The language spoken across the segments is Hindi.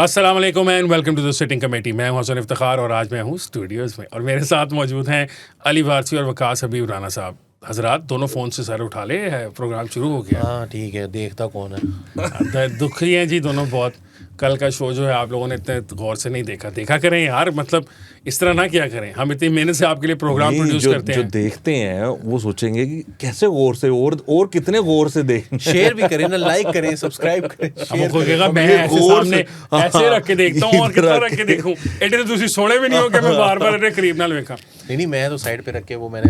अस्सलाम वालेकुम and welcome to the sitting committee. मैं हूं हसन इफ्तिखार और आज मैं हूं स्टूडियोज़ में और मेरे साथ मौजूद हैं अली वारसी और वकास हबीब राना साहब। हजरात दोनों फ़ोन से सर उठा ले, है प्रोग्राम शुरू हो गया। हाँ ठीक है, देखता कौन है। दुखी हैं जी दोनों बहुत। कल का शो जो है आप लोगों ने इतने गौर से नहीं देखा करें यार, मतलब इस तरह ना किया करें। हम इतनी मेहनत से आपके लिए प्रोग्राम प्रोड्यूस करते हैं। जो देखते हैं वो सोचेंगे कि कैसे गौर से और कितने गौर से देखें। शेयर भी करें ना, लाइक करें, सब्सक्राइब करें। अब कोई कहेगा मैं ऐसे सामने ऐसे रख के देखता हूँ और कितना रख के देखूं, एटे तुसी सोने भी नहीं हो कि मैं बार-बार इन्हें करीब ना देखा। नहीं, मैं तो साइड पे रख के वो मैंने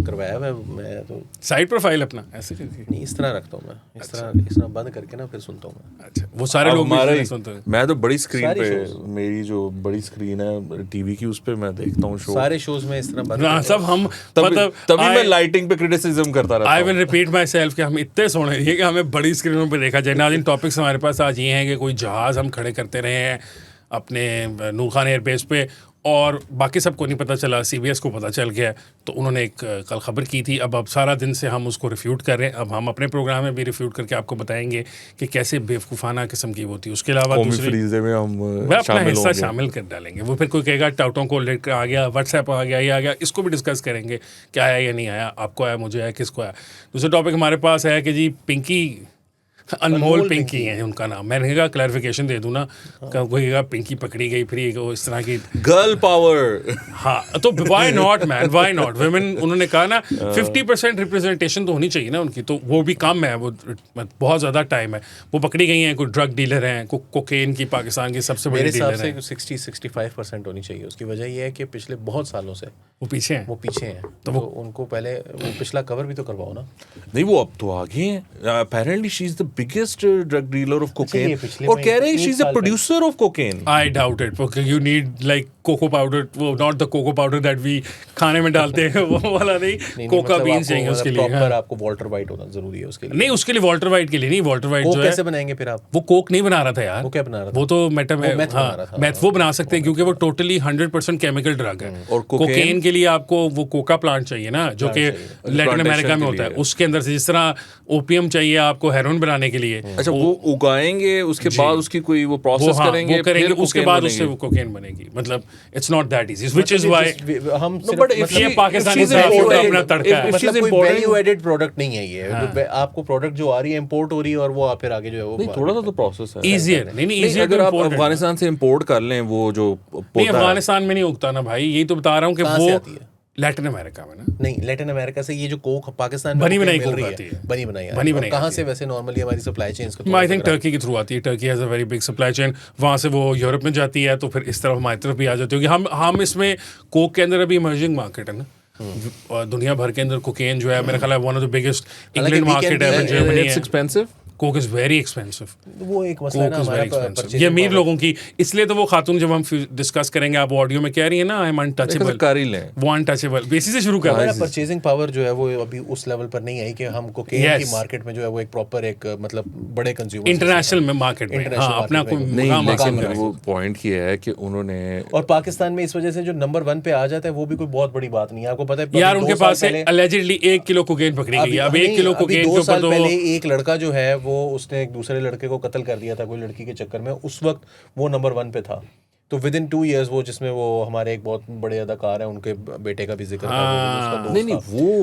करवाया। मैं तो साइड प्रोफाइल अपना ऐसे करके नहीं, इस तरह रखता हूँ मैं। इस तरह बंद करके ना फिर सुनता हूँ मैं। अच्छा, वो सारे लोग भी सुनते हैं। मैं तो बड़ी स्क्रीन सारी पे, shows। मेरी जो बड़ी स्क्रीन है टीवी की, उस पे मैं देखता हूँ शो। सारे शोज में इस तरह बंद ना सब हम तभी मैं लाइटिंग पे क्रिटिसिज्म करता रहता आई हूँ। विल रिपीट माई सेल्फ कि हम इतने सोने रहिए कि हमें बड़ी स्क्रीनों पे देखा जाए। नाज़रीन, टॉपिक्स हमारे पास आज ये हैं कि कोई जहाज़ हम खड़े करते रहे हैं अपने नूर खान एयरबेस पे और बाकी सबको नहीं पता चला, CBS को पता चल गया। तो उन्होंने एक कल खबर की थी। अब सारा दिन से हम उसको रिफ्यूट कर रहे हैं। अब हम अपने प्रोग्राम में भी रिफ्यूट करके आपको बताएंगे कि कैसे बेवकूफ़ाना किस्म की होती है। उसके अलावा फ्रीजे में हम मैं अपना हिस्सा शामिल कर डालेंगे। वो फिर कोई कहेगा टाउटों को लेकर आ गया, व्हाट्सएप आ गया, ये आ गया, इसको भी डिस्कस करेंगे क्या आया या नहीं आया, आपको आया, मुझे आया, किसको आया। दूसरा टॉपिक हमारे पास है कि जी पिंकी, अनमोल पिंकी है उनका नाम। मैंने कहा क्लैरिफिकेशन दे दूँ ना, कोई कहेगा पिंकी पकड़ी गई, फिर इस तरह की गर्ल पावर। हाँ, तो why not man, why not women. उन्होंने कहा ना 50% रिप्रेजेंटेशन तो होनी चाहिए ना उनकी, तो वो भी कम है, वो बहुत ज़्यादा टाइम है। वो पकड़ी गई हैं, कोई ड्रग डीलर हैं, कोकेन की पाकिस्तान की सबसे बड़ी डीलर है। 60-65% होनी चाहिए। उसकी वजह यह है कि पिछले बहुत सालों से वो पीछे हैं। तो उनको पहले वो पिछला कवर भी तो करवाओ ना। नहीं, वो अब तो आगे हैं। Apparently she is the biggest drug dealer of cocaine और कह रहे हैं she is a producer of cocaine. I doubt it, because you need like cocoa powder, वो not the cocoa powder that we खाने में डालते हैं, वो वाला नहीं, कोका बीन्स चाहिए उसके लिए। प्रॉपर आपको वॉल्टर वाइट होना जरूरी है उसके लिए। नहीं, उसके लिए वॉल्टर वाइट के लिए नहीं। वॉल्टर वाइट जो है कैसे बनाएंगे फिर आप? वो कोक नहीं बना रहा था यार। वो क्या बना रहा था? वो तो मैथ वो बना सकते हैं क्योंकि वो टोटली 100% केमिकल ड्रग है। और कोकेन के लिए आपको वो कोका प्लांट चाहिए ना, जो कि लैटिन अमेरिका में होता है। उसके अंदर से जिस तरह ओपियम चाहिए आपको हेरोइन बनाने के लिए। अच्छा, वो उगाएंगे, उसके बाद उसकी कोई वो प्रोसेस करेंगे, उसके बाद उससे वो कोकेन बनेगी। मतलब it's not that easy, which is why हम ये पाकिस्तानी अपना तड़का है। मतलब कोई वैल्यू एडेड प्रोडक्ट नहीं है ये। आपको प्रोडक्ट जो आ रही है इंपोर्ट हो रही है और वो फिर आगे जो है वो थोड़ा सा तो प्रोसेस है। ईजियर नहीं ईजियर। अगर आप अफगानिस्तान से इंपोर्ट कर लें वो जो नहीं, अफगानिस्तान में नहीं उगता ना भाई, यही तो बता रहा हूँ कि वो लैटिन अमेरिका में ना। नहीं, लैटिन अमेरिका से ये जो कोक पाकिस्तान में बनी बनाई कहाँ से वैसे नॉर्मली हमारी सप्लाई चेन्स को? आई थिंक टर्की के थ्रू आती है। Turkey has a very big supply chain, वहाँ से वो यूरोप में जाती है, तो फिर इस तरफ हमारी तरफ भी आ जाती है। क्योंकि हम इसमें कोक के अंदर अभी इमर्जिंग मार्केट है ना। दुनिया भर के अंदर कोकेन जो है मेरा ख्याल है one of the biggest England market है, जर्मनी है। Expensive Coke is very expensive. वो एक मसला है ना हमारा, ये अमीर लोगों की। इसलिए तो वो खातून जब हम डिस्कस करेंगे, आप ऑडियो में कह रही है ना, आई एम अनटचेबल, कर ही लें, वो अनटचेबल बेसिस से शुरू कर रहे हैं। परचेजिंग पावर जो है वो अभी उस लेवल पर नहीं आई कि हम कोकेन की मार्केट में जो है वो एक प्रॉपर एक मतलब बड़े कंज्यूमर इंटरनेशनल में मार्केट में अपना कोई नहीं। लेकिन वो पॉइंट ये है कि उन्होंने, और पाकिस्तान में इस वजह से जो नंबर 1 पे आ जाता है वो भी कोई बहुत बड़ी बात नहीं है। आपको पता है यार, उनके पास से अलेजिडली 1 किलो कोकेन पकड़ी गई। अब 1 किलो कोकेन के ऊपर तो पहले एक लड़का जो है वो उसने एक दूसरे लड़के को कत्ल कर दिया था कोई लड़की के चक्कर में। उस वक्त वो नंबर 1 पे था। तो विद इन 2 years वो, जिसमें वो हमारे एक बहुत बड़े अदाकार हैं, उनके बेटे का भी जिक्र था। नहीं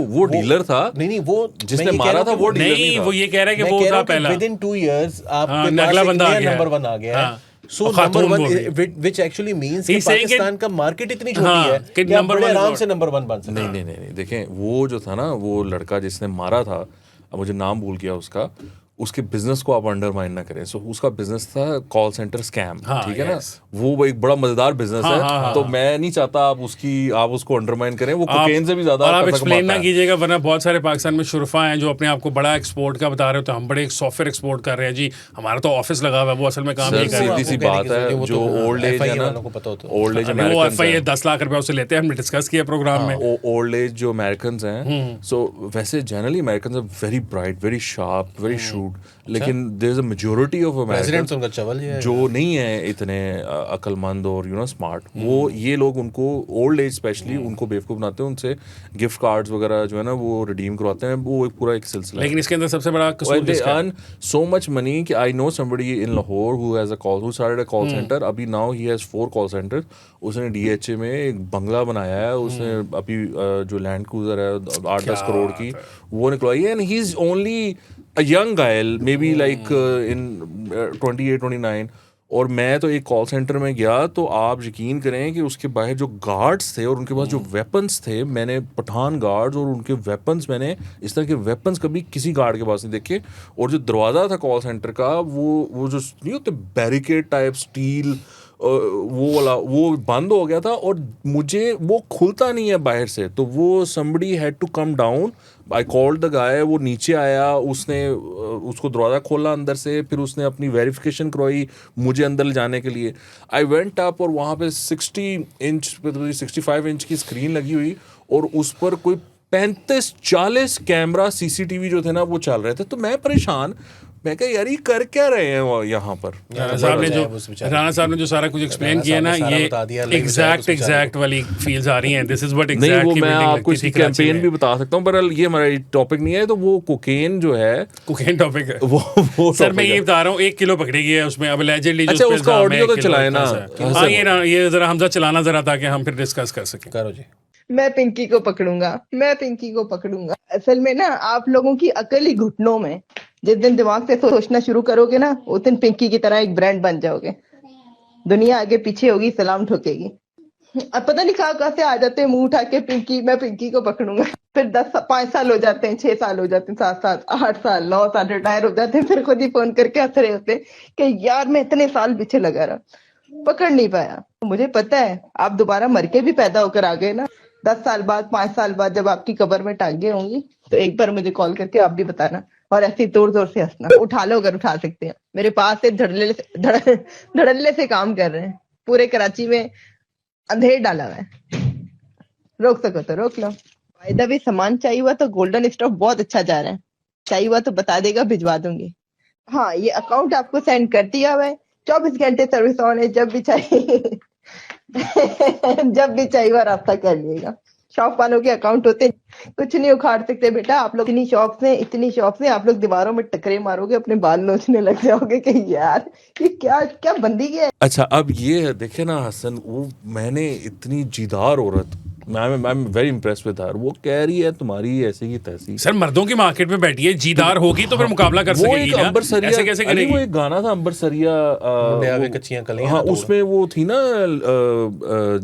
वो डीलर था। नहीं वो जिसने मारा था वो डीलर नहीं था। वो ये कह रहा है कि वो था पहला। विद इन 2 years आपके अगला बंदा नंबर 1 आ गया है। So number 1 which actually means कि पाकिस्तान का मार्केट इतनी छोटी है कि नंबर 1 आराम से नंबर 1 बन सकता है। नहीं, देखें वो जो था ना, वो लड़का जिसने मारा था, अब मुझे नाम भूल गया उसका, उसके बिजनेस को आप अंडरमाइन ना करें। सो उसका बिजनेस था कॉल सेंटर स्कैम, ठीक है ना। वो एक बड़ा मजेदार बिजनेस है। तो मैं नहीं चाहता आप उसको अंडरमाइन करें। वो कोकेन से भी ज्यादा और आप एक्सप्लेन ना कीजिएगा, वरना बहुत सारे पाकिस्तान में शुरफा हैं जो अपने आप को बड़ा एक्सपोर्ट का बता रहे हो। तो हम बड़े सॉफ्टवेयर एक्सपोर्ट कर रहे हैं जी, हमारा तो ऑफिस लगा हुआ है, वो असल में काम नहीं कर रहे। सीधी सी बात है, जो ओल्ड एज है ना, ओल्ड एज अमेरिकन, वो 10 लाख रुपए उससे लेते हैं, हमने डिस्कस किया प्रोग्राम में। ओल्ड एज जो अमेरिकन हैं, सो वैसे generally American are very bright, very sharp, very shoot, attitude, लेकिन there is a majority of presidents उनका चवल ये है जो नहीं है इतने अक्लमंद और स्मार्ट, वो ये लोग उनको ओल्ड एज स्पेशली उनको बेवकूफ़ बनाते हैं, उनसे गिफ्ट कार्ड्स वगैरह जो है ना वो रिडीम करवाते हैं, वो एक पूरा एक सिलसिला। लेकिन इसके अंदर सबसे बड़ा कसूर they earn so much money कि I know somebody in Lahore who started a call centre, अभी now he has 4 call centres, उसने DHA में एक बंगला बनाया है, उसने अभी जो लैंड क्रूजर है 8-10 करोड़ की वो निकलवाई है, and he is only a young guy, may be like in 28-29। और मैं तो एक कॉल सेंटर में गया तो आप यकीन करें कि उसके बाहर जो गार्ड्स थे और उनके पास जो वेपन्स थे, मैंने पठान गार्ड्स और उनके वेपन्स, मैंने इस तरह के वेपन्स कभी किसी गार्ड के पास नहीं देखे। और जो दरवाज़ा था कॉल सेंटर का, वो जो नहीं होते बैरिकेड टाइप स्टील, वो वाला, वो बंद हो गया था और मुझे वो खुलता नहीं है बाहर से, तो वो somebody had to come down, I called the guy, वो नीचे आया, उसने उसको दरवाज़ा खोला अंदर से, फिर उसने अपनी वेरिफिकेशन करवाई मुझे अंदर ले जाने के लिए। I went up और वहाँ पे 60 इंच 65 इंच की स्क्रीन लगी हुई और उस पर कोई 35-40 कैमरा CCTV जो थे ना वो चल रहे थे। तो मैं परेशान, मैं कहा यार ये कर क्या रहे हैं यहाँ पर। राणा साहब ने जो सारा कुछ एक्सप्लेन किया ना, ये एग्जैक्ट वाली फील्स आ रही हैं। दिस इज व्हाट नहीं, वो एग्जैक्टली मैं आपको इसकी कैंपेन भी बता सकता हूँ, पर ये हमारा टॉपिक नहीं है। तो वो कोकेन जो है, कोकेन टॉपिक है वो सर, मैं ये बता रहा हूँ 1 किलो पकड़ी गई है उसमें अब allegedly। अच्छा, उसका ऑडियो तो चलाए ना। हाँ, ये जरा हमजा चलाना जरा, ताकि हम फिर डिस्कस कर सकें। करो जी। मैं पिंकी को पकड़ूंगा। असल में ना आप लोगों की अकल ही घुटनों में, जिस दिन दिमाग से सोचना शुरू करोगे ना, उस दिन पिंकी की तरह एक ब्रांड बन जाओगे। दुनिया आगे पीछे होगी, सलाम ठोकेगी। अब पता नहीं कहाँ से आ जाते हैं मुंह उठा के, मैं पिंकी को पकड़ूंगा। फिर 5 साल हो जाते हैं, 6 साल हो जाते हैं, 7 साल, 8 साल, 9 साल रिटायर हो जाते हैं, फिर खुद ही फोन करके हंस रहे होते हैं कि यार मैं इतने साल पीछे लगा रहा, पकड़ नहीं पाया। मुझे पता है आप दोबारा मर के भी पैदा होकर आ गए ना, 10 साल बाद, 5 साल बाद, जब आपकी कब्र में टांगे होंगी, तो एक बार मुझे कॉल करके आप भी बताना, और ऐसे जोर जोर से हंसना। उठा लो अगर उठा सकते हैं। मेरे पास से धड़ल्ले से काम कर रहे हैं, पूरे कराची में अंधेर डाला हुआ है। रोक सको तो रोक लो। फायदा भी सामान चाहिए हुआ तो गोल्डन स्टॉक बहुत अच्छा जा रहा है, चाहिए हुआ तो बता देगा, भिजवा दूंगी। हाँ, ये अकाउंट आपको सेंड कर दिया हुआ है, 24 घंटे सर्विस ऑन है, जब भी चाहिए जब भी चाहिए वह रास्ता कर लिएगा। शॉप वालों के अकाउंट होते हैं, कुछ नहीं उखाड़ सकते बेटा। आप लोग इतनी शॉप से आप लोग दीवारों में टकरे मारोगे, अपने बाल नोचने लग जाओगे कि यार ये क्या बंदी है। अच्छा, अब ये देखे ना हसन, वो मैंने इतनी जीदार औरत, I am very impressed with her, वो कह रही है तुम्हारी ऐसे की तैसी। सर, मर्दों की मार्केट में बैठी है, जीदार होगी तो फिर मुकाबला कर सकेगी ना। अंबर सरिया, ऐसे कैसे करेगी? वो एक गाना था अंबर सरिया, कच्चियां कलियां, हाँ, उसमें वो थी ना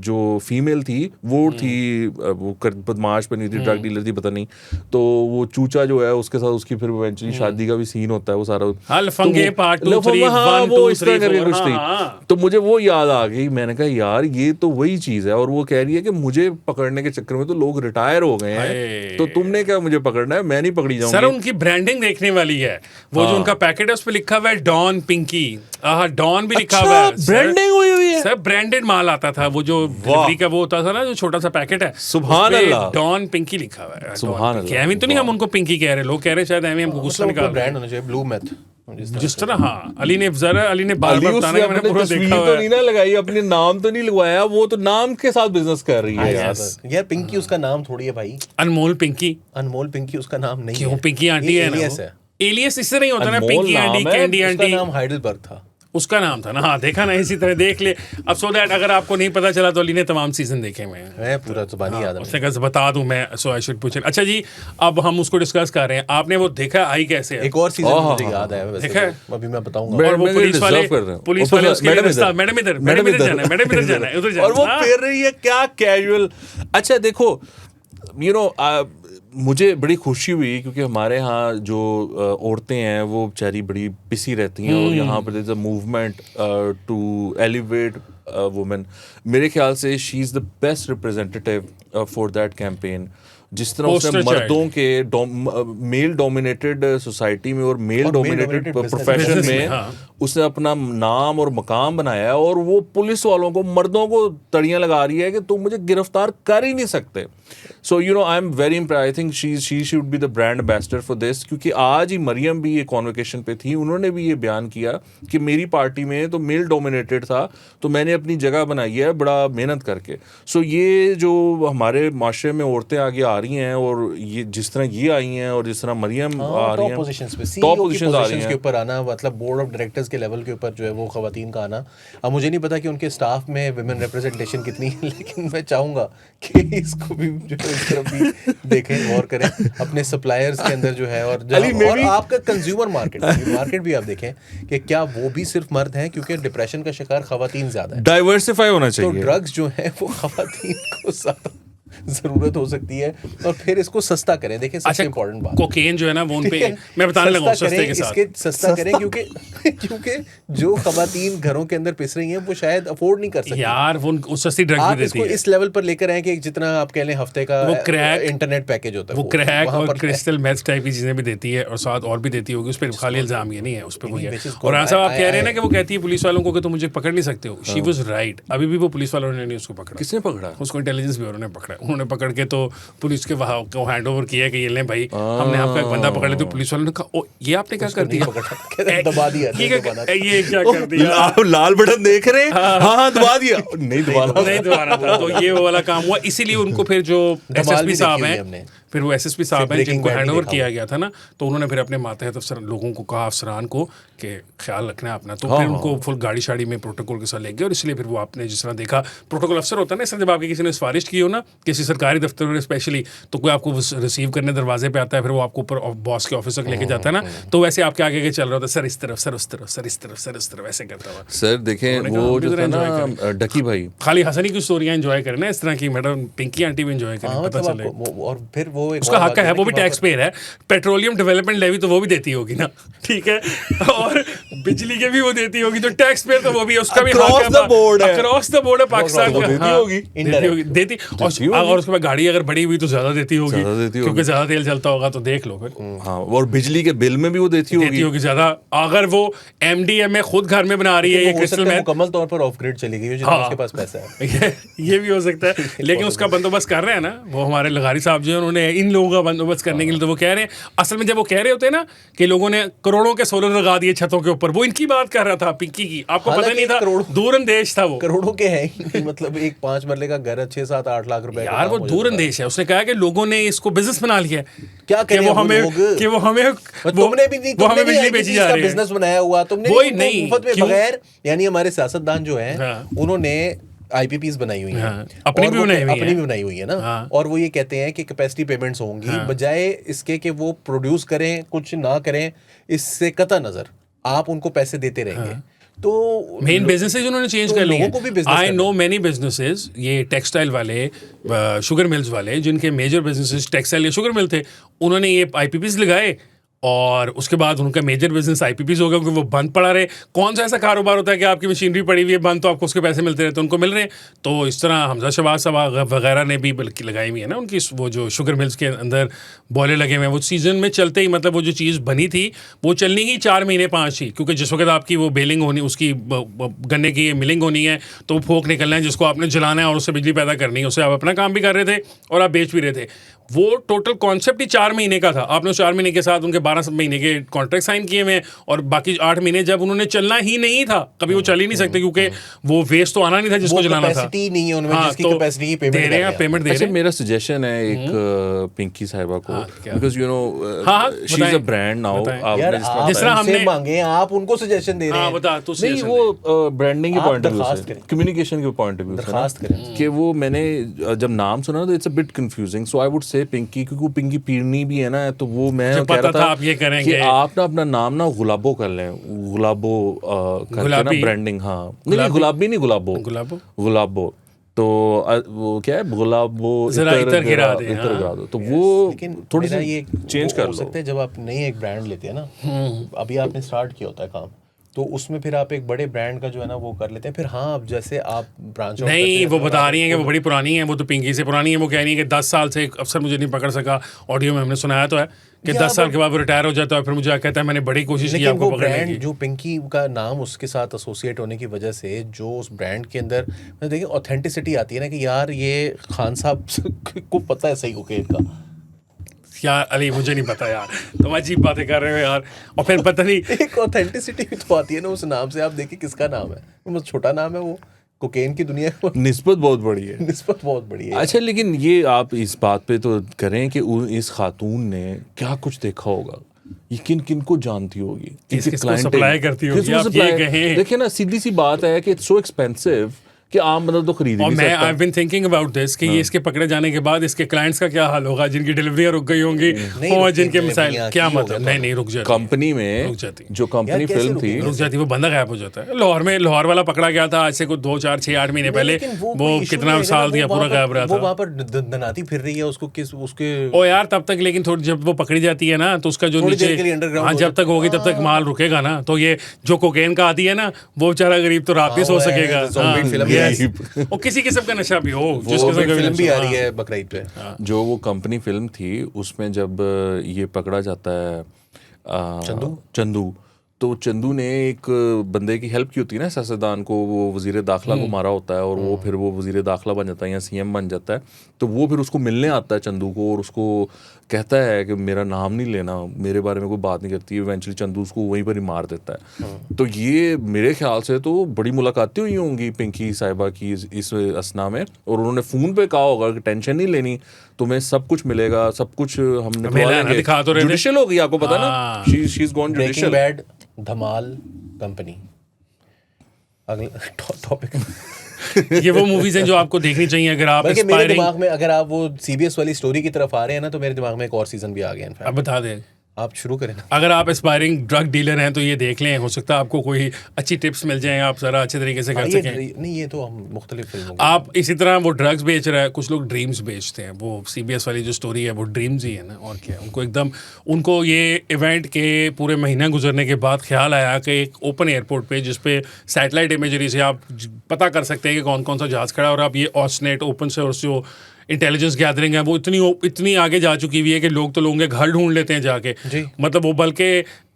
जो फीमेल थी, वो थी, वो बदमाश बनी थी, ड्रग डीलर थी, पता नहीं। तो वो चूचा जो है उसके साथ उसकी फिर इवेंचुअली शादी का भी सीन होता है, वो सारा लफंगे पार्ट 2 3 1 वो 2 इस तरह 3 करके कुछ 4। थी। तो मुझे वो याद आ गई, मैंने कहा यार ये तो वही चीज है। और वो कह रही है कि मुझे पकड़ने के चक्कर में तो लोग रिटायर हो गए हैं, तो तुमने क्या मुझे पकड़ना है, मैं नहीं पकड़ी जाऊंगी। सर, उनकी ब्रांडिंग देखने वाली है। वो जो उनका पैकेट है उस पे लिखा हुआ है डॉन पिंकी। डॉन भी लिखा हुआ है, ब्रांडिंग हुई हुई है सर। ब्रांडेड माल आता था, वो जो डिलीवरी का वो होता था ना, जो छोटा सा पैकेट है, सुभान अल्लाह, डॉन पिंकी लिखा हुआ है। सुभान अल्लाह। एमी तो नहीं हम उनको पिंकी कह रहे, लोग कह रहे शायद एमी हमको गुस्सा निकाल रहे ब्रांड होना चाहिए, ब्लू मैथ जिस तरह। हाँ, अली ने बार बताने का मैंने पूरा देखा हुआ तो है। नहीं ना लगाई, अपने नाम तो नहीं लगवाया, वो तो नाम के साथ बिजनेस कर रही है यार। पिंकी उसका नाम थोड़ी है भाई, अनमोल पिंकी। अनमोल पिंकी उसका नाम नहीं है। क्यों? पिंकी आंटी है ना, एलियस इससे नहीं होता ना, पिंकी आंटी, कैंडी आंटी। उसका नाम हाइडलबर्ग था, उसका नाम था ना। हाँ, देखा ना, इसी तरह देख ले। अब सो दैट अगर आपको नहीं पता चला तो अली ने तमाम सीजन देखे हुए हैं, मैं पूरा जुबानी याद है। उसने कहा बता दूं मैं, सो आई शुड पूछ। अच्छा जी, अब हम उसको डिस्कस कर रहे हैं। आपने वो देखा आई कैसे है? एक और सीजन मुझे याद है वैसे, देखा है? अभी मैं बताऊंगा। और वो पुलिस वाले उसके लिए मैडम इधर जाना है, मैडम इधर जाना है, उधर जाना है, और वो फिर रही है क्या कैजुअल। अच्छा देखो, यू नो, मुझे बड़ी खुशी हुई क्योंकि हमारे यहाँ जो औरतें हैं वो बेचारी बड़ी बिसी रहती हैं, और यहाँ पर there is a movement to elevate women. मेरे ख्याल से she is the best representative for that campaign. जिस तरह उसने मर्दों के मेल डोमिनेटेड सोसाइटी में और मेल डोमिनेटेड प्रोफेशन में उसने अपना नाम और मकाम बनाया है, और वो पुलिस वालों को, मर्दों को तड़ियां लगा रही है कि तुम मुझे गिरफ्तार कर ही नहीं सकते. So you know, I am very impressed. I think she should be the brand ambassador for this, क्योंकि आज ही मरियम भी ये कॉन्वोकेशन पे थी, उन्होंने भी ये बयान किया कि मेरी पार्टी में तो मेल डोमिनेटेड था, तो मैंने अपनी जगह बनाई है बड़ा मेहनत करके. सो ये जो हमारे माशरे में औरतें आगे आ रही हैं, और ये जिस तरह ये आई हैं और जिस तरह मरियम आ रही हैं, टॉप पोजीशंस पे, टॉप पोजीशंस आ रही के हैं. ऊपर आना, मतलब बोर्ड ऑफ डायरेक्टर्स के लेवल के ऊपर जो है वो खवातीन का आना. अब मुझे नहीं पता कि उनके स्टाफ में विमेन रिप्रेजेंटेशन कितनी है, लेकिन मैं चाहूँगा कि इसको भी जो है इस तरफ भी देखें, गौर करें अपने सप्लायर्स के अंदर जो है, और आपका कंज्यूमर मार्केट भी आप देखें कि क्या वो भी सिर्फ मर्द हैं, क्योंकि डिप्रेशन का शिकार खवातीन ज्यादा है. डाइवर्सिफाई होना तो चाहिए. ड्रग्स जो है वो खवातीन को ज्यादा जरूरत हो सकती है, और फिर इसको सस्ता करें. देखिए सबसे इंपॉर्टेंट बात, कोकेन जो है ना वो उन पे, मैं बताने लगा हूं, सस्ते के साथ सस्ता करें, क्योंकि जो खवातीन घरों के अंदर पिस रही हैं वो शायद अफोर्ड नहीं कर सकती यार. वो सस्ती ड्रग आप भी देती इसको है. इस लेवल पर लेकर आए कि जितना आप कह लें हफ्ते का वो क्रैक, इंटरनेट पैकेज होता है, वो क्रैक वहाँ और पर क्रिस्टल मेथ टाइप की चीजें भी देती है, और साथ और भी देती होगी. उस पर खाली इल्जाम ये नहीं है, उस पर वही है. और ऐसा आप कह रहे हैं ना कि वो कहती है पुलिस वालों को कि तुम मुझे पकड़ नहीं सकते हो. She was right. अभी भी वो पुलिस वालों ने नहीं उसको पकड़ा. किसने पकड़ा? उसको इंटेलिजेंस ब्यूरो ने पकड़ा. उन्होंने पकड़ के तो पुलिस के वहाँ को हैंड ओवर किया कि ये लें भाई, हमने आपका एक बंदा पकड़ लिया. तो पुलिस वालों ने कहा, ओ ये आपने क्या कर दिया, दबा दिया, ये क्या कर दिया, आप लाल बटन देख रहे हैं? हाँ दबा दिया, नहीं दबाना था. तो ये वो वाला काम हुआ. इसीलिए उनको फिर जो एसएसपी साहब हैं, फिर वो एसएसपी साहब हैं जिनको हैंडओवर किया गया था ना, तो उन्होंने फिर अपने मातहत अफसर लोगों को कहा, अफसरान को, कि ख्याल रखना है अपना. तो फिर उनको फुल गाड़ी शाड़ी में प्रोटोकॉल के साथ ले गए. और इसलिए फिर वो आपने जिस तरह देखा, प्रोटोकॉल अफसर होता है ना, इस तरह जब आपकी किसी ने सिफारिश की हो ना किसी सरकारी दफ्तर में स्पेशली, तो कोई आपको रिसीव करने दरवाजे पे आता है, फिर वो आपको ऊपर बॉस के ऑफिस तक लेके जाता है ना, तो वैसे आपके आगे चल रहा होता है, सर इस तरफ, सर उस तरफ, सर इस तरफ, सर इस तरफ, ऐसे करता हुआ. सर देखें वो जो था ना डकी भाई, खाली हंसनी की स्टोरियां एंजॉय करें ना इस तरह की, मैडम पिंकी आंटी भी एंजॉय करें, पता चले. और फिर वो उसका हक है, वो भी टैक्स पेयर है. पेट्रोलियम डेवलपमेंट लेवी तो वो भी देती होगी ना, ठीक है, और बिजली के भी वो देती होगी, तो टैक्स पेयर तो वो भी, उसका भी अक्रॉस द बोर्ड है पाकिस्तान का. देती होगी, देती. और उसके बाद गाड़ी अगर बड़ी हुई तो ज्यादा देती होगी, क्योंकि ज्यादा तेल चलता होगा, तो देख लो फिर. हाँ, और बिजली के बिल में भी वो देती होगी ज्यादा. अगर वो एमडीएमए खुद घर में बना रही है, ये क्रिस्टल में मुकम्मल तौर पर ऑफ ग्रिड चली गई है, जितना उसके पास पैसा है. ये भी हो सकता है, लेकिन उसका बंदोबस्त कर रहे हैं ना वो हमारे लगारी साहब जो है, उन्होंने इन लोगों का बंदोबस्त करने के लिए. तो वो कह रहे हैं, असल में जब वो कह रहे होते हैं ना कि लोगों ने करोड़ों के सोलर लगा दिए छतों के ऊपर, वो इनकी बात कर रहा था, पिंकी की. आपको पता नहीं था, दूरंदेश था वो. करोड़ों के है, मतलब एक 5 मरले का घर 6-7-8 लाख रुपए. यार वो दूरंदेश है. उसने कहा कि लोगों ने इसको बिजनेस बना लिया है. क्या करें वो हमें तुमने भी नहीं, हमें बिजली बेची जा रही है, बिजनेस बनाया हुआ तुमने, वही नहीं बगैर. यानी हमारे सियासतदान जो हैं उन्होंने आईपीपीस बनाई हुई हैं, अपनी भी बनाई हुई है ना, और वो ये कहते हैं कि कैपेसिटी पेमेंट्स होंगी, बजाय इसके कि वो प्रोड्यूस करें कुछ ना करें, इससे कतई नजर आप उनको पैसे देते रहेंगे. तो मेन बिजनेसेस उन्होंने चेंज कर लिए. आई नो मेनी बिजनेसेस, ये टेक्सटाइल वाले, शुगर मिल्स वाले, जिनके मेजर बिजनेसेस टेक्सटाइल या शुगर मिल थे, उन्होंने ये आईपीपीस लगाए, और उसके बाद उनका मेजर बिजनेस आईपीपीस हो गया, क्योंकि वो बंद पड़ा रहे. कौन सा ऐसा कारोबार होता है कि आपकी मशीनरी पड़ी हुई है बंद, तो आपको उसके पैसे मिलते रहे, तो उनको मिल रहे हैं. तो इस तरह हमजा शहबाज साहब वगैरह ने भी बल्कि लगाई हुई है ना उनकी, वो जो शुगर मिल्स के अंदर बॉयलर लगे हुए हैं, वो सीजन में चलते ही, मतलब वो जो चीज़ बनी थी वो चलनी ही 4 महीने 5 ही, क्योंकि जिस वक्त आपकी वो बेलिंग होनी, उसकी गन्ने की मिलिंग होनी है, तो फोक निकलना है जिसको आपने जलाना है और उससे बिजली पैदा करनी है, उससे आप अपना काम भी कर रहे थे और आप बेच भी रहे थे. वो टोटल कॉन्सेप्ट ही 4 महीने का था. आपने 4 महीने के साथ उनके 12 महीने के कॉन्ट्रैक्ट साइन किए हुए, और बाकी 8 महीने जब उन्होंने चलना ही नहीं था, कभी वो चल ही नहीं सकते, क्योंकि वो वेस्ट तो आना नहीं था जिसको जलाना था. नहीं है उनमें, जिसकी कैपेसिटी की पेमेंट दे रहे हैं, पेमेंट दे रहे हैं. मेरा सजेशन है एक पिंकी साहिबा को, because you know she is a brand now. जिस तरह हमने मांगे, आप उनको सजेशन दे रहे हैं. बता तू. नहीं, वो ब्रांडिंग के पॉइंट ऑफ व्यू से, कम्युनिकेशन के पॉइंट ऑफ व्यू से दरखास्त करें कि वो, मैंने जब नाम सुना तो it's a bit confusing, so I would say Pinky, क्योंकि पिंकी पीरनी भी है ना, तो वो मैं कह रहा था आप ये करेंगे कि आप ना अपना नाम ना गुलाबो कर लें, गुलाबो करके ना ब्रांडिंग. हाँ नहीं, गुलाबी नहीं, गुलाबो. तो वो क्या है, गुलाबो इतर गिरा दो, तो वो थोड़ी सी ये चेंज कर सकते हैं. जब आप नई एक ब्रांड लेते हैं ना, अभी आपने स्टार्ट किया होता है काम, तो उसमें फिर आप एक बड़े ब्रांड का जो है ना वो कर लेते हैं। फिर हाँ, अब जैसे आप ब्रांच आउट नहीं, वो बता रही हैं कि वो बड़ी पुरानी है, वो तो पिंकी से पुरानी है। वो कह रही है कि 10 साल से एक अफसर मुझे नहीं पकड़ सका। ऑडियो में हमने सुनाया तो है कि 10 साल के बाद वो रिटायर हो जाता है, फिर मुझे कहता है मैंने बड़ी कोशिश की लेकिन आपको वो पकड़ने की। ब्रांड जो पिंकी का नाम उसके साथ एसोसिएट होने की वजह से जो उस ब्रांड के अंदर मतलब देखिए ऑथेंटिसिटी आती है ना कि यार ये खान साहब को पता है सही ओके का। यार अली मुझे नहीं पता यार, तुम अजीब बातें कर रहे हो यार। और फिर पता नहीं एक ऑथेंटिसिटी भी तो आती है ना उस नाम से। आप देखिए किसका नाम है, वो छोटा नाम है, वो कोकेन की दुनिया में निस्बत बहुत बड़ी है। निस्बत बहुत बड़ी है। अच्छा, लेकिन ये आप इस बात पे तो करें कि इस खातून ने क्या कुछ देखा होगा, ये किन किन को जानती होगी, किसको सप्लाई करती होगी, आप ये कहें। देखिए ना, सीधी सी बात है कि इट्स सो एक्सपेंसिव कि आम बंदा तो खरीद ही और नहीं मैं सकता। I been thinking about this कि ये इसके पकड़े जाने के बाद इसके क्लाइंट्स का क्या हाल होगा, जिनकी डिलीवरियां रुक गई होंगी और जिनके मिसाइल क्या मतलब नहीं रुक जाती कंपनी में रुक जाती जो कंपनी फिल्म थी रुक जाती, वो बंदा गायब हो जाता है। लाहौर में लाहौर वाला पकड़ा गया था आज से कुछ 2 4 6 8 महीने पहले। वो कितना साल दिया पूरा गायब रहा था। वो वहाँ पर दनाती फिर रही है उसको किस उसके ओ यार तब तक, लेकिन थोड़ी जब वो पकड़ी जाती है ना तो उसका जो थोड़ी देर नीचे के लिए underground हाँ हो जब तक होगी तब तक माल रुकेगा ना। तो ये जो कोकेन का आती है ना वो बेचारा गरीब तो रात भी सो वो है, सकेगा। zombie film भी yes। वो किसी किस्म का नशा भी हो, जिस वो किस्म का फिल्म भी आ रही हाँ। है बकरीद पे। जो वो कंपनी फिल्म थी उसमें जब ये पकड़ा जाता है चंदू, तो चंदू ने एक बंदे की हेल्प की होती है ना, सियासतदान को, वो वजीर दाखिला को मारा होता है और वो फिर वो वजीर दाखिला बन जाता है या सीएम बन जाता है। तो वो फिर उसको मिलने आता है चंदू को और उसको कहता है कि मेरा नाम नहीं लेना, मेरे बारे में कोई बात नहीं करती। इवेंचुअली चंदू उसको वहीं पर ही मार देता है। तो ये मेरे ख्याल से तो बड़ी मुलाकातें हुई होंगी पिंकी साहिबा की इस असना में, और उन्होंने फ़ोन पे कहा होगा कि टेंशन नहीं लेनी, तुम्हें सब कुछ मिलेगा, सब कुछ हम निकलवा लेंगे। दिखा तो रहे थे। जुडिशियल हो गई, आपको पता ना, she is gone breaking judicial. Bad, Dhamaal, company. अगला टॉपिक ये वो मूवीज हैं जो आपको देखनी चाहिए अगर आप बल्कि मेरे एस्पायरिंग। दिमाग में अगर आप वो सीबीएस वाली स्टोरी की तरफ आ रहे हैं ना तो मेरे दिमाग में एक और सीजन भी आ गया इनफैक्ट। अब बता दें, आप शुरू करें ना। अगर आप एस्पायरिंग ड्रग डीलर हैं तो ये देख लें, हो सकता है आपको कोई अच्छी टिप्स मिल जाएं, आप ज़रा अच्छे तरीके से कर ये सकें। नहीं, ये तो हम मुख्तलिफ फिल्मों आप इसी तरह वो ड्रग्स बेच रहा है, कुछ लोग ड्रीम्स बेचते हैं। वो सीबीएस वाली जो स्टोरी है वो ड्रीम्स ही है ना, और क्या। उनको एकदम उनको ये इवेंट के पूरे महीना गुजरने के बाद ख्याल आया कि एक ओपन एयरपोर्ट पे जिस पे सैटेलाइट इमेजरी से आप पता कर सकते हैं कि कौन कौन सा जहाज़ खड़ा है, और आप ये ऑस्नेट ओपन सोर्स जो इंटेलिजेंस गैदरिंग है वो इतनी आगे जा चुकी हुई है कि लोग तो लोगों के घर ढूंढ लेते हैं जाके। मतलब वो बल्कि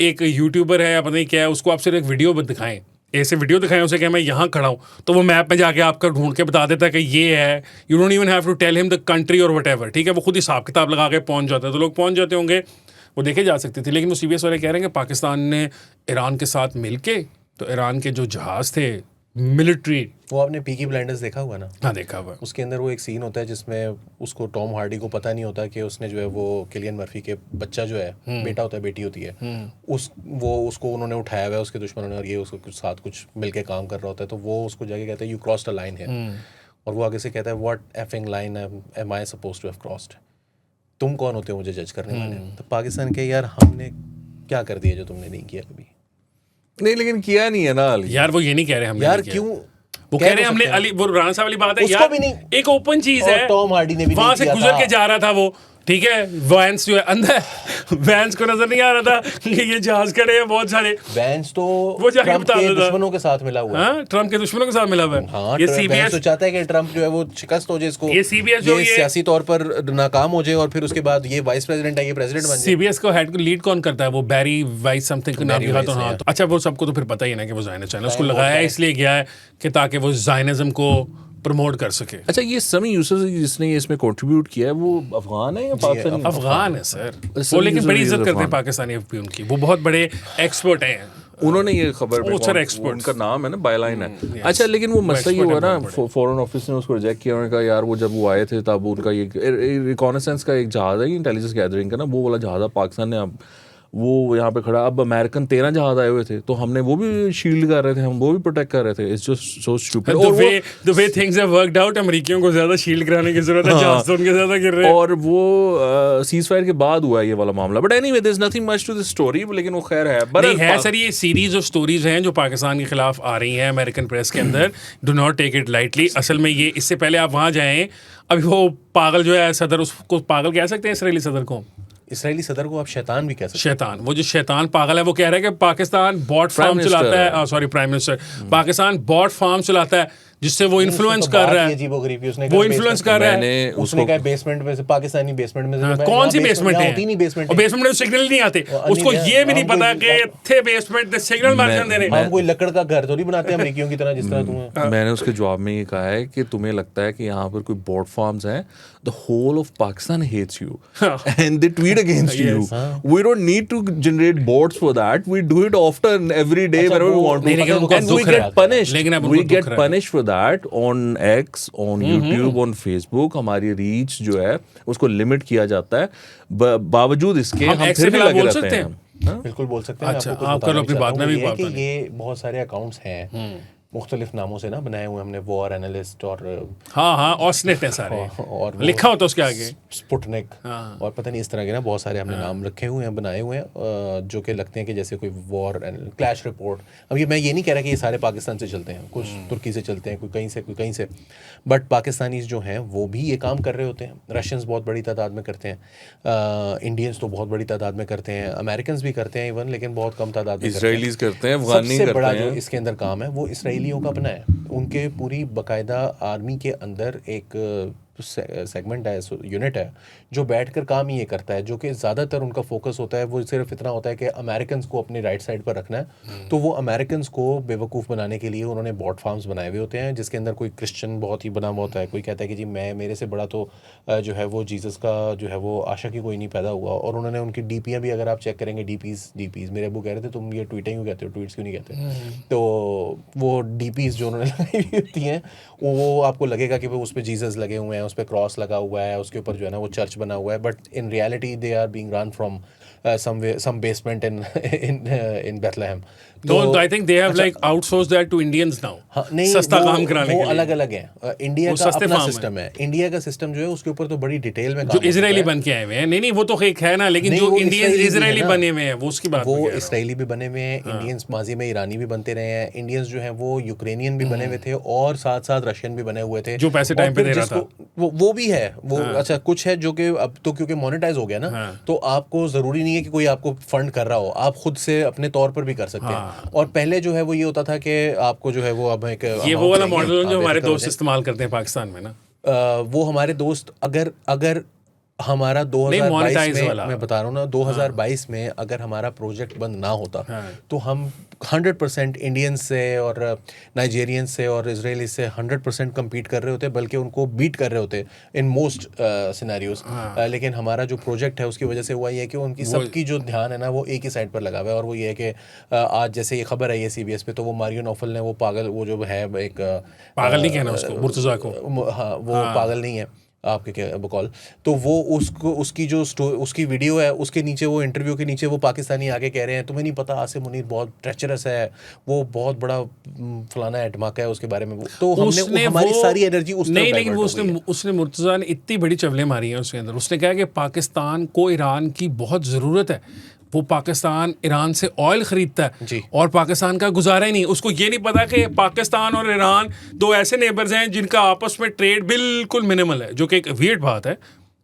एक यूट्यूबर है या पता नहीं क्या है, उसको आप सिर्फ एक वीडियो दिखाएं, ऐसे वीडियो दिखाएं उसे कि मैं यहाँ खड़ा हूँ, तो वो मैप में जाके आपका ढूंढ के बता देता है कि ये है। You don't even have to tell him the country और व्हाटएवर, ठीक है। वो खुद हिसाब किताब लगा के पहुँच जाता है, तो लोग पहुँच जाते होंगे, वो देखे जा सकती थी। लेकिन वो सीबीएस वाले कह रहे हैं कि पाकिस्तान ने ईरान के साथ मिलके, तो ईरान के जो जहाज़ थे मिलिट्री, वो आपने पीकी ब्लाइंडर्स देखा हुआ ना? हाँ देखा हुआ। उसके अंदर वो एक सीन होता है जिसमें उसको टॉम हार्डी को पता नहीं होता कि उसने जो है वो किलियन मर्फी के बच्चा जो है, बेटा होता है बेटी होती है, उसको उन्होंने उठाया हुआ है उसके दुश्मनों ने, और ये उसके साथ कुछ मिलके काम कर रहा होता है। तो वो उसको जाके कहता है यू क्रॉस्ड अ लाइन है, और वो आगे से कहता है what effing line am I supposed to have crossed, तुम कौन होते हो मुझे जज करने वाले? तो पाकिस्तान के यार हमने क्या कर दिया जो तुमने नहीं किया कभी? नहीं, लेकिन किया नहीं है ना यार। वो ये नहीं कह रहे हमने यार नहीं किया। क्यों वो कह रहे हैं हमने अली, वो राणा साहब वाली बात है उसको यार, भी नहीं। एक ओपन चीज और है, टॉम हार्डी ने भी वहां नहीं से किया गुजर था। के जा रहा था वो, ठीक है। वैंस जो है अंदर, वैंस को नजर नहीं आ रहा था कि ये जहाज खड़े हैं बहुत सारे। वैंस तो वो जाके ट्रम्प बता के देता। दुश्मनों के साथ मिला हुआ है। हाँ, ट्रम्प के दुश्मनों के साथ मिला हुआ है। हाँ, ये वैंस सीबीएस तो चाहता है कि ट्रम्प जो है वो शिकस्त हो जाए, इसको ये CBS जो ये ये- सियासी तौर पर नाकाम हो जाए, और फिर उसके बाद ये वाइस प्रेसिडेंट है, ये प्रेसिडेंट बन जाए। सीबीएस को हेड को लीड कौन करता है? वो बैरी वाइस समथिंग का नाम बैरी लिखा तो वाइस, हाँ। yeah. तो अच्छा, वो सबको तो फिर पता ही है ना कि वो ज़ायनिस्ट है, उसको वो लगाया है है। इसलिए गया है कि ताकि वो ज़ायनिज़्म को प्रमोट कर सके। अच्छा, ये समी यूसुफ जिसने ये इसमें कंट्रीब्यूट किया है वो अफगान है या पाकिस्तानी? अफगान है सर वो, सभी लेकिन बड़ी यूसुफ इज्जत करते हैं अफगान। पाकिस्तानी एफपी उनकी। वो बहुत बड़े एक्सपर्ट हैं। उन्होंने ये खबर पे वो सर वो experts। उनका नाम है ना, बायलाइन है। अच्छा, लेकिन वो मसला ये expert हुआ है ना, बहुत फॉरेन ऑफिस ने उसको रिजेक्ट किया। उन्होंने कहा यार वो जब वो आए थे तब उनका ये रिकॉनेसेंस का एक जहाज़ है, इंटेलिजेंस गैदरिंग का ना, वो वाला जहाज़ पाकिस्तान ने अब वो यहाँ पे खड़ा। अब अमेरिकन 13 जहाज आए हुए थे, तो हमने वो भी शील्ड कर रहे थे, हम वो भी प्रोटेक्ट कर रहे थे। It's just so stupid. The way things have worked out, अमेरिकियों को ज्यादा शील्ड कराने की जरूरत है, जहाज तो उनके ज्यादा गिर रहे हैं। और वो सीज फायर के बाद हुआ है ये वाला मामला। But anyway there is nothing much to this story, लेकिन वो खैर है। नहीं है सर, ये सीरीज ऑफ स्टोरीज हैं जो पाकिस्तान के खिलाफ आ रही हैं अमेरिकन प्रेस के अंदर। Do not take it lightly. असल में ये, इससे पहले आप वहाँ जाएं, अभी वो पागल जो है सदर, उसको पागल कह सकते हैं इसराइली सदर को? इसराइली सदर को आप शैतान भी कह सकते शैतान, वो जो शैतान पागल है वो कह रहा है कि पाकिस्तान बॉट फार्म चलाता है, sorry prime minister, Pakistan bot farm चलाता है जिससे वो इन्फ्लुएंस कर रहा है, वो इन्फ्लुएंस कर रहा है। उसने कहा बेसमेंट में से, पाकिस्तानी बेसमेंट में से, कौन सी बेसमेंट है? होती नहीं बेसमेंट, और बेसमेंट में सिग्नल नहीं आते, उसको ये भी नहीं पता कि थे बेसमेंट में सिग्नल मार्जिन दे रहे हैं। हम कोई लकड़ का घर थोड़ी बनाते हैं अमेरिकियों की तरह जिस तरह तुम्हें। मैंने उसके जवाब में ये कहा है कि तुम्हें लगता है कि यहाँ पर कोई बॉट फार्म्स हैं, the whole of Pakistan hates you and they tweet against you, we don't need to generate bots for that, we do it often every day whenever we want to, and we get punished, we get punished for that on X, on YouTube, on Facebook। हमारी रीच जो है उसको लिमिट किया जाता है, बावजूद इसके हम फिर भी लगे रहते हैं। बिल्कुल बोल सकते हैं। अच्छा, आप करो अपनी बात में भी बात कि ये बहुत सारे अकाउंट्स हैं मुख्तलिफ नामों से ना बनाए हुए हमने, वॉर एनालिस्ट और हाँ ऑसनेट है सारे, और लिखा होता है उसके आगे स्पुटनिक और पता नहीं इस तरह के ना बहुत सारे हमने नाम रखे हुए हैं, बनाए हुए हैं, जो कि लगते हैं कि जैसे कोई वॉर क्लैश रिपोर्ट। अब ये मैं ये नहीं कह रहा कि ये सारे पाकिस्तान से चलते हैं, कुछ तुर्की से चलते हैं, कोई कहीं से, बट पाकिस्तानीज जो हैं वो भी ये काम कर रहे होते हैं। रशियंस बहुत बड़ी तादाद में करते हैं, इंडियंस तो बहुत बड़ी तादाद में करते हैं, अमेरिकन भी करते हैं इवन, लेकिन बहुत कम तादाद में इसराइलीज करते हैं, अफगानी सबसे बड़ा करते जो हैं। इसके अंदर काम है वो इसराइलियों का अपना है। उनके पूरी बाकायदा आर्मी के अंदर एक सेगमेंट है, यूनिट है जो बैठकर काम ही ये करता है, जो कि ज़्यादातर उनका फोकस होता है वो सिर्फ इतना होता है कि अमेरिकन्स को अपनी राइट साइड पर रखना है। तो वो अमेरिकन्स को बेवकूफ़ बनाने के लिए उन्होंने बॉट फार्म्स बनाए हुए होते हैं, जिसके अंदर कोई क्रिश्चियन बहुत ही बना हुआ होता है, कोई कहता है कि जी मेरे से बड़ा तो जो है वो जीसस का जो है वो आशा की कोई नहीं पैदा हुआ। और उन्होंने उनकी डीपियाँ भी अगर आप चेक करेंगे, डीपीज़ मेरे अबू कह रहे थे तुम ये ट्वीटें क्यों कहते हो, ट्वीट्स क्यों नहीं कहते, तो वो डीपीज़ जो उन्होंने लगाई हुई होती हैं वो आपको लगेगा कि वो उस पर जीसस लगे हुए हैं, उस पर क्रॉस लगा हुआ है, उसके ऊपर जो है ना वो चर्च बना हुआ है, but in reality they are being run from some basement in Bethlehem। तो I think they have like outsource that to Indians now, सस्ता काम कराने के लिए। अलग अलग है, इंडिया का अपना सिस्टम है, इंडिया का सिस्टम जो है उसके ऊपर तो बड़ी डिटेल में जो इजरायली बन के आए हुए हैं, नहीं वो तो एक है ना, लेकिन जो इंडियन इजरायली बने हुए हैं वो उसकी बात, वो इसराइली भी बने हुए हैं, इंडियंस माजी में ईरानी भी बनते रहे हैं, इंडियंस जो है वो यूक्रेनियन भी बने हुए थे और साथ साथ रशियन भी बने हुए थे, जो पैसे टाइम पे दे रहा था, वो भी है वो। अच्छा कुछ है जो कि अब तो क्योंकि मोनेटाइज हो गया ना, तो आपको जरूरी नहीं है कि कोई आपको फंड कर रहा हो, आप खुद से अपने तौर पर भी कर सकते हैं। और पहले जो है वो ये होता था कि आपको जो है वो अब एक ये वो वाला मॉडल जो हमारे दोस्त इस्तेमाल करते हैं पाकिस्तान में ना, वो हमारे दोस्त अगर हमारा 2022 में, मैं बता रहा हूँ ना, 2022 में अगर हमारा प्रोजेक्ट बंद ना होता तो हम 100% इंडियंस से और नाइजेरियंस से और इजरायली से 100% कम्पीट कर रहे होते, बल्कि उनको बीट कर रहे होते इन मोस्ट सिनेरियोज। लेकिन हमारा जो प्रोजेक्ट है उसकी वजह से हुआ ये है कि उनकी सबकी जो ध्यान है ना वो एक ही साइड पर लगा हुआ है, और वो ये है कि आज जैसे ये खबर आई है CBS पे, तो वो मारियो नौफल ने वो पागल, वो जो है एक पागल नहीं कहना उसको, मुर्तज़ा को, हाँ वो पागल नहीं है आपके क्या बकौल, तो वो उसकी जो उसकी वीडियो है उसके नीचे, वो इंटरव्यू के नीचे वो पाकिस्तानी आगे कह रहे हैं तुम्हें नहीं पता आसिम मुनीर बहुत ट्रेचरस है, वो बहुत बड़ा फलाना है, धमाका है उसके बारे में। तो हमने हमारी सारी एनर्जी नहीं, लेकिन वो उसने मुर्तज़ा ने इतनी बड़ी चवलें मारी हैं उसके अंदर। उसने कहा कि पाकिस्तान को ईरान की बहुत ज़रूरत है, वो पाकिस्तान ईरान से ऑयल खरीदता है और पाकिस्तान का गुजारा ही नहीं। उसको ये नहीं पता कि पाकिस्तान और ईरान दो ऐसे नेबर्स हैं जिनका आपस में ट्रेड बिल्कुल मिनिमल है, जो कि एक वियर्ड बात है।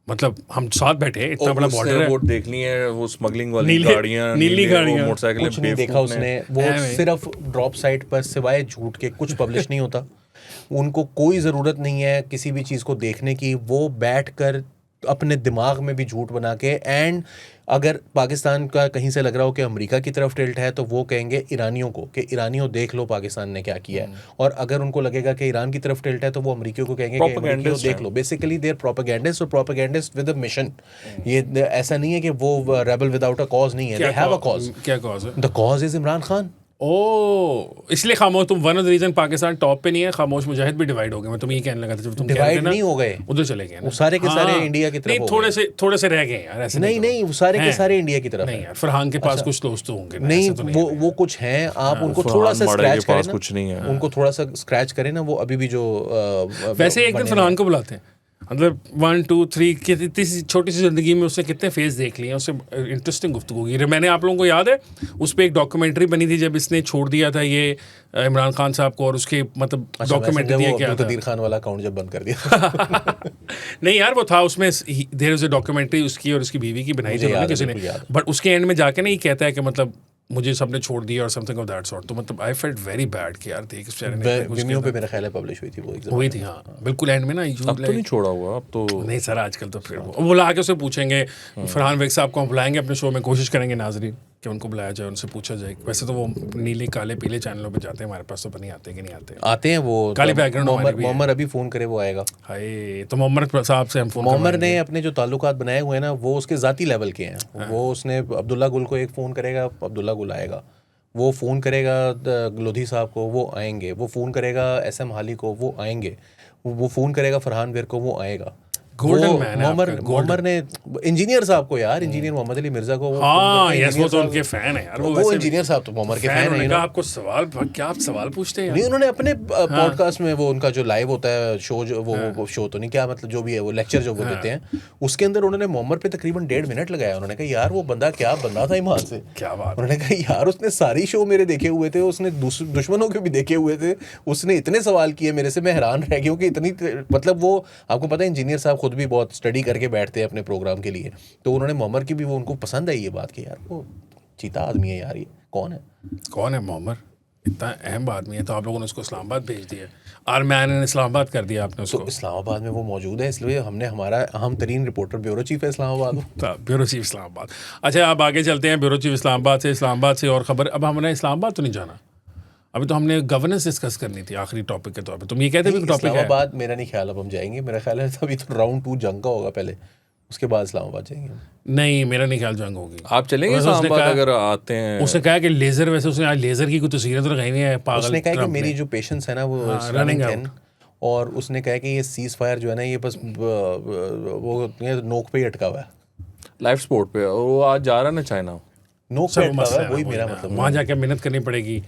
मतलब हम साथ बैठे, इतना बड़ा बॉर्डर है, वो देख ली है वो स्मगलिंग वाली गाड़ियां, नीली गाड़ियां, मोटरसाइकिल, कुछ नहीं देखा उसने। वो सिर्फ ड्रॉप साइट पर सिवाय झूठ के कुछ पब्लिश नहीं होता। उनको कोई ज़रूरत नहीं है किसी भी चीज़ को देखने की, वो बैठकर अपने दिमाग में भी झूठ बना के, एंड अगर पाकिस्तान का कहीं से लग रहा हो कि अमेरिका की तरफ टिल्ट है तो वो कहेंगे ईरानियों को कि ईरानियों देख लो पाकिस्तान ने क्या किया है, और अगर उनको लगेगा कि ईरान की तरफ टिल्ट है तो वो अमेरिकियों को कहेंगे कि अमेरिकियों देख लो। बेसिकली दे आर प्रोपेगेंडिस्ट, और प्रोपेगेंडिस्ट विद अ मिशन। ये ऐसा नहीं है कि वो रेबल विदाउट अ कॉज नहीं है, दे हैव अ कॉज। क्या कॉज है? The cause is Imran Khan. इसलिए खामोश, तुम one of the reason Pakistan top पे नहीं है, खामोश मुजाहिद भी डिवाइड हो गए। मैं तुम्हें ये कहने लगा था जब तुम डिवाइड नहीं हो गए, उधर चले गए, वो सारे के सारे इंडिया की तरफ। नहीं, थोड़े से रह गए यार, ऐसे नहीं वो सारे के सारे इंडिया की तरफ। नहीं यार, फरहान के पास कुछ दोस्त होंगे। नहीं वो कुछ हैं, आप उनको थोड़ा सा स्क्रैच करें ना, कुछ नहीं है, उनको थोड़ा सा स्क्रैच करें ना, वो अभी भी जो वैसे एक दिन फरहान को बुलाते हैं, मतलब 1 2 3 इतनी छोटी सी ज़िंदगी में उसने कितने फेस देख लिए हैं, उससे इंटरेस्टिंग गुफ्तगू की। मैंने आप लोगों को याद है उस पर एक डॉक्यूमेंट्री बनी थी जब इसने छोड़ दिया था ये इमरान खान साहब को, और उसके मतलब डॉक्यूमेंट्री दिया क्या था, कदीर खान वाला अकाउंट जब बंद कर दिया। नहीं यार वो था उसमें देयर इज अ डॉक्यूमेंट्री उसकी और उसकी बीवी की बनाई थी उन्होंने किसी ने, बट उसके एंड में जाके ना ये कहता है कि मतलब मुझे सबने छोड़ दिया और समथिंग ऑफ दैट सॉर्ट। तो मतलब आई फेल्ट वेरी बैड कि यार देख Vimeo पे मेरा ख्याल है पब्लिश हुई थी वो एग्जाम हुई थी। हाँ बिल्कुल एंड में ना अब तो नहीं छोड़ा हुआ, अब तो नहीं सर आजकल तो फिर वो बुला के उसे पूछेंगे, फरहान बेग साहब को हम बुलाएंगे अपने शो में, कोशिश करेंगे नाजरीन कि उनको बुलाया जाए, उनसे पूछा जाए। वैसे तो वो नीले काले पीले चैनलों पे जाते हैं, हमारे पास तो नहीं आते कि नहीं आते हैं वो काली बैकग्राउंड हमारी भी है। मोहम्मद अभी फ़ोन करे वो आएगा। हाय तो मोहम्मद साहब से हम फोन मोहम्मद ने अपने जो ताल्लुकात बनाए हुए हैं ना वो उसके ज़ाती लेवल के हैं। वो उसने अब्दुल्ला गुल को एक फ़ोन करेगा, अब्दुल्ला गुल आएगा। वो फ़ोन करेगा लोधी साहब को, वो आएंगे। वो फ़ोन करेगा SM हाली को, वो आएंगे। वो फ़ोन करेगा फरहान वीर को, वो आएगा। गोल्डन मैन है मोहम्मद ने इंजीनियर साहब को यार, इंजीनियर मोहम्मद अली मिर्जा को हाँ यस वो तो उनके फैन है यार वो इंजीनियर साहब तो मोहम्मद के फैन हैं। आपको सवाल क्या आप सवाल पूछते हैं? नहीं उन्होंने अपने पॉडकास्ट में वो उनका जो लाइव होता है शो, जो वो शो तो नहीं क्या मतलब जो भी है वो लेक्चर जो वो देते हैं उसके अंदर उन्होंने मोहम्मद पे तकरीबन 1.5 मिनट लगाया। उन्होंने कहा यार वो बंदा क्या बंदा था ईमान से, क्या बात। उन्होंने कहा यार उसने सारी शो मेरे देखे हुए थे, उसने दुश्मनों के भी देखे हुए थे, उसने इतने सवाल किए मेरे से, मैं हैरान रह गया कि इतनी मतलब वो आपको पता है इंजीनियर साहब खुद भी बहुत स्टडी करके बैठते हैं अपने प्रोग्राम के लिए। तो उन्होंने मोहम्मद की भी वो उनको पसंद आई ये बात कि यार वो चीता आदमी है यार, ये कौन है मोहम्मद, इतना अहम आदमी है। तो आप लोगों ने उसको इस्लामाबाद भेज दिया, आर्मैन ने इस्लामाबाद कर दिया आपने उसको। तो इस्लामाबाद में वो मौजूद है इसलिए हमने हमारा अहम तरीन रिपोर्टर ब्यूरो चीफ है इस्लामाबाद। Bureau chief Islamabad. अच्छा आप आगे चलते हैं ब्यूरो चीफ इस्लामाबाद से और ख़बर। अब हमने इस्लामाबाद तो नहीं जाना, अभी तो हमने गवर्नेंस डिस्कस करनी थी आखिरी टॉपिक के तौर पे। तुम ये कहते भी टॉपिक है इस्लामाबाद, मेरा नहीं ख्याल अब हम जाएंगे, मेरा ख्याल है अभी तो राउंड 2 जंग का होगा पहले, उसके बाद इस्लामाबाद जाएंगे। नहीं मेरा नहीं ख्याल जंग होगी। आप चलेंगे इस्लामाबाद अगर आते हैं? उसने कहा कि लेजर, वैसे उसने आज लेजर की कोई तस्वीरें तो लगाई नहीं है पागल। उसने कहा कि मेरी जो पेशेंस है ना वो रनिंग आउट, और उसने कहा कि ये सीज फायर जो है ना ये बस वो नोक पे ही अटका हुआ है, लाइव स्पोर्ट पे। और वो आज जा रहा है ना चाइना, नोक पे अटका हुआ है, वही मेरा मतलब। वहाँ जाके मेहनत करनी पड़ेगी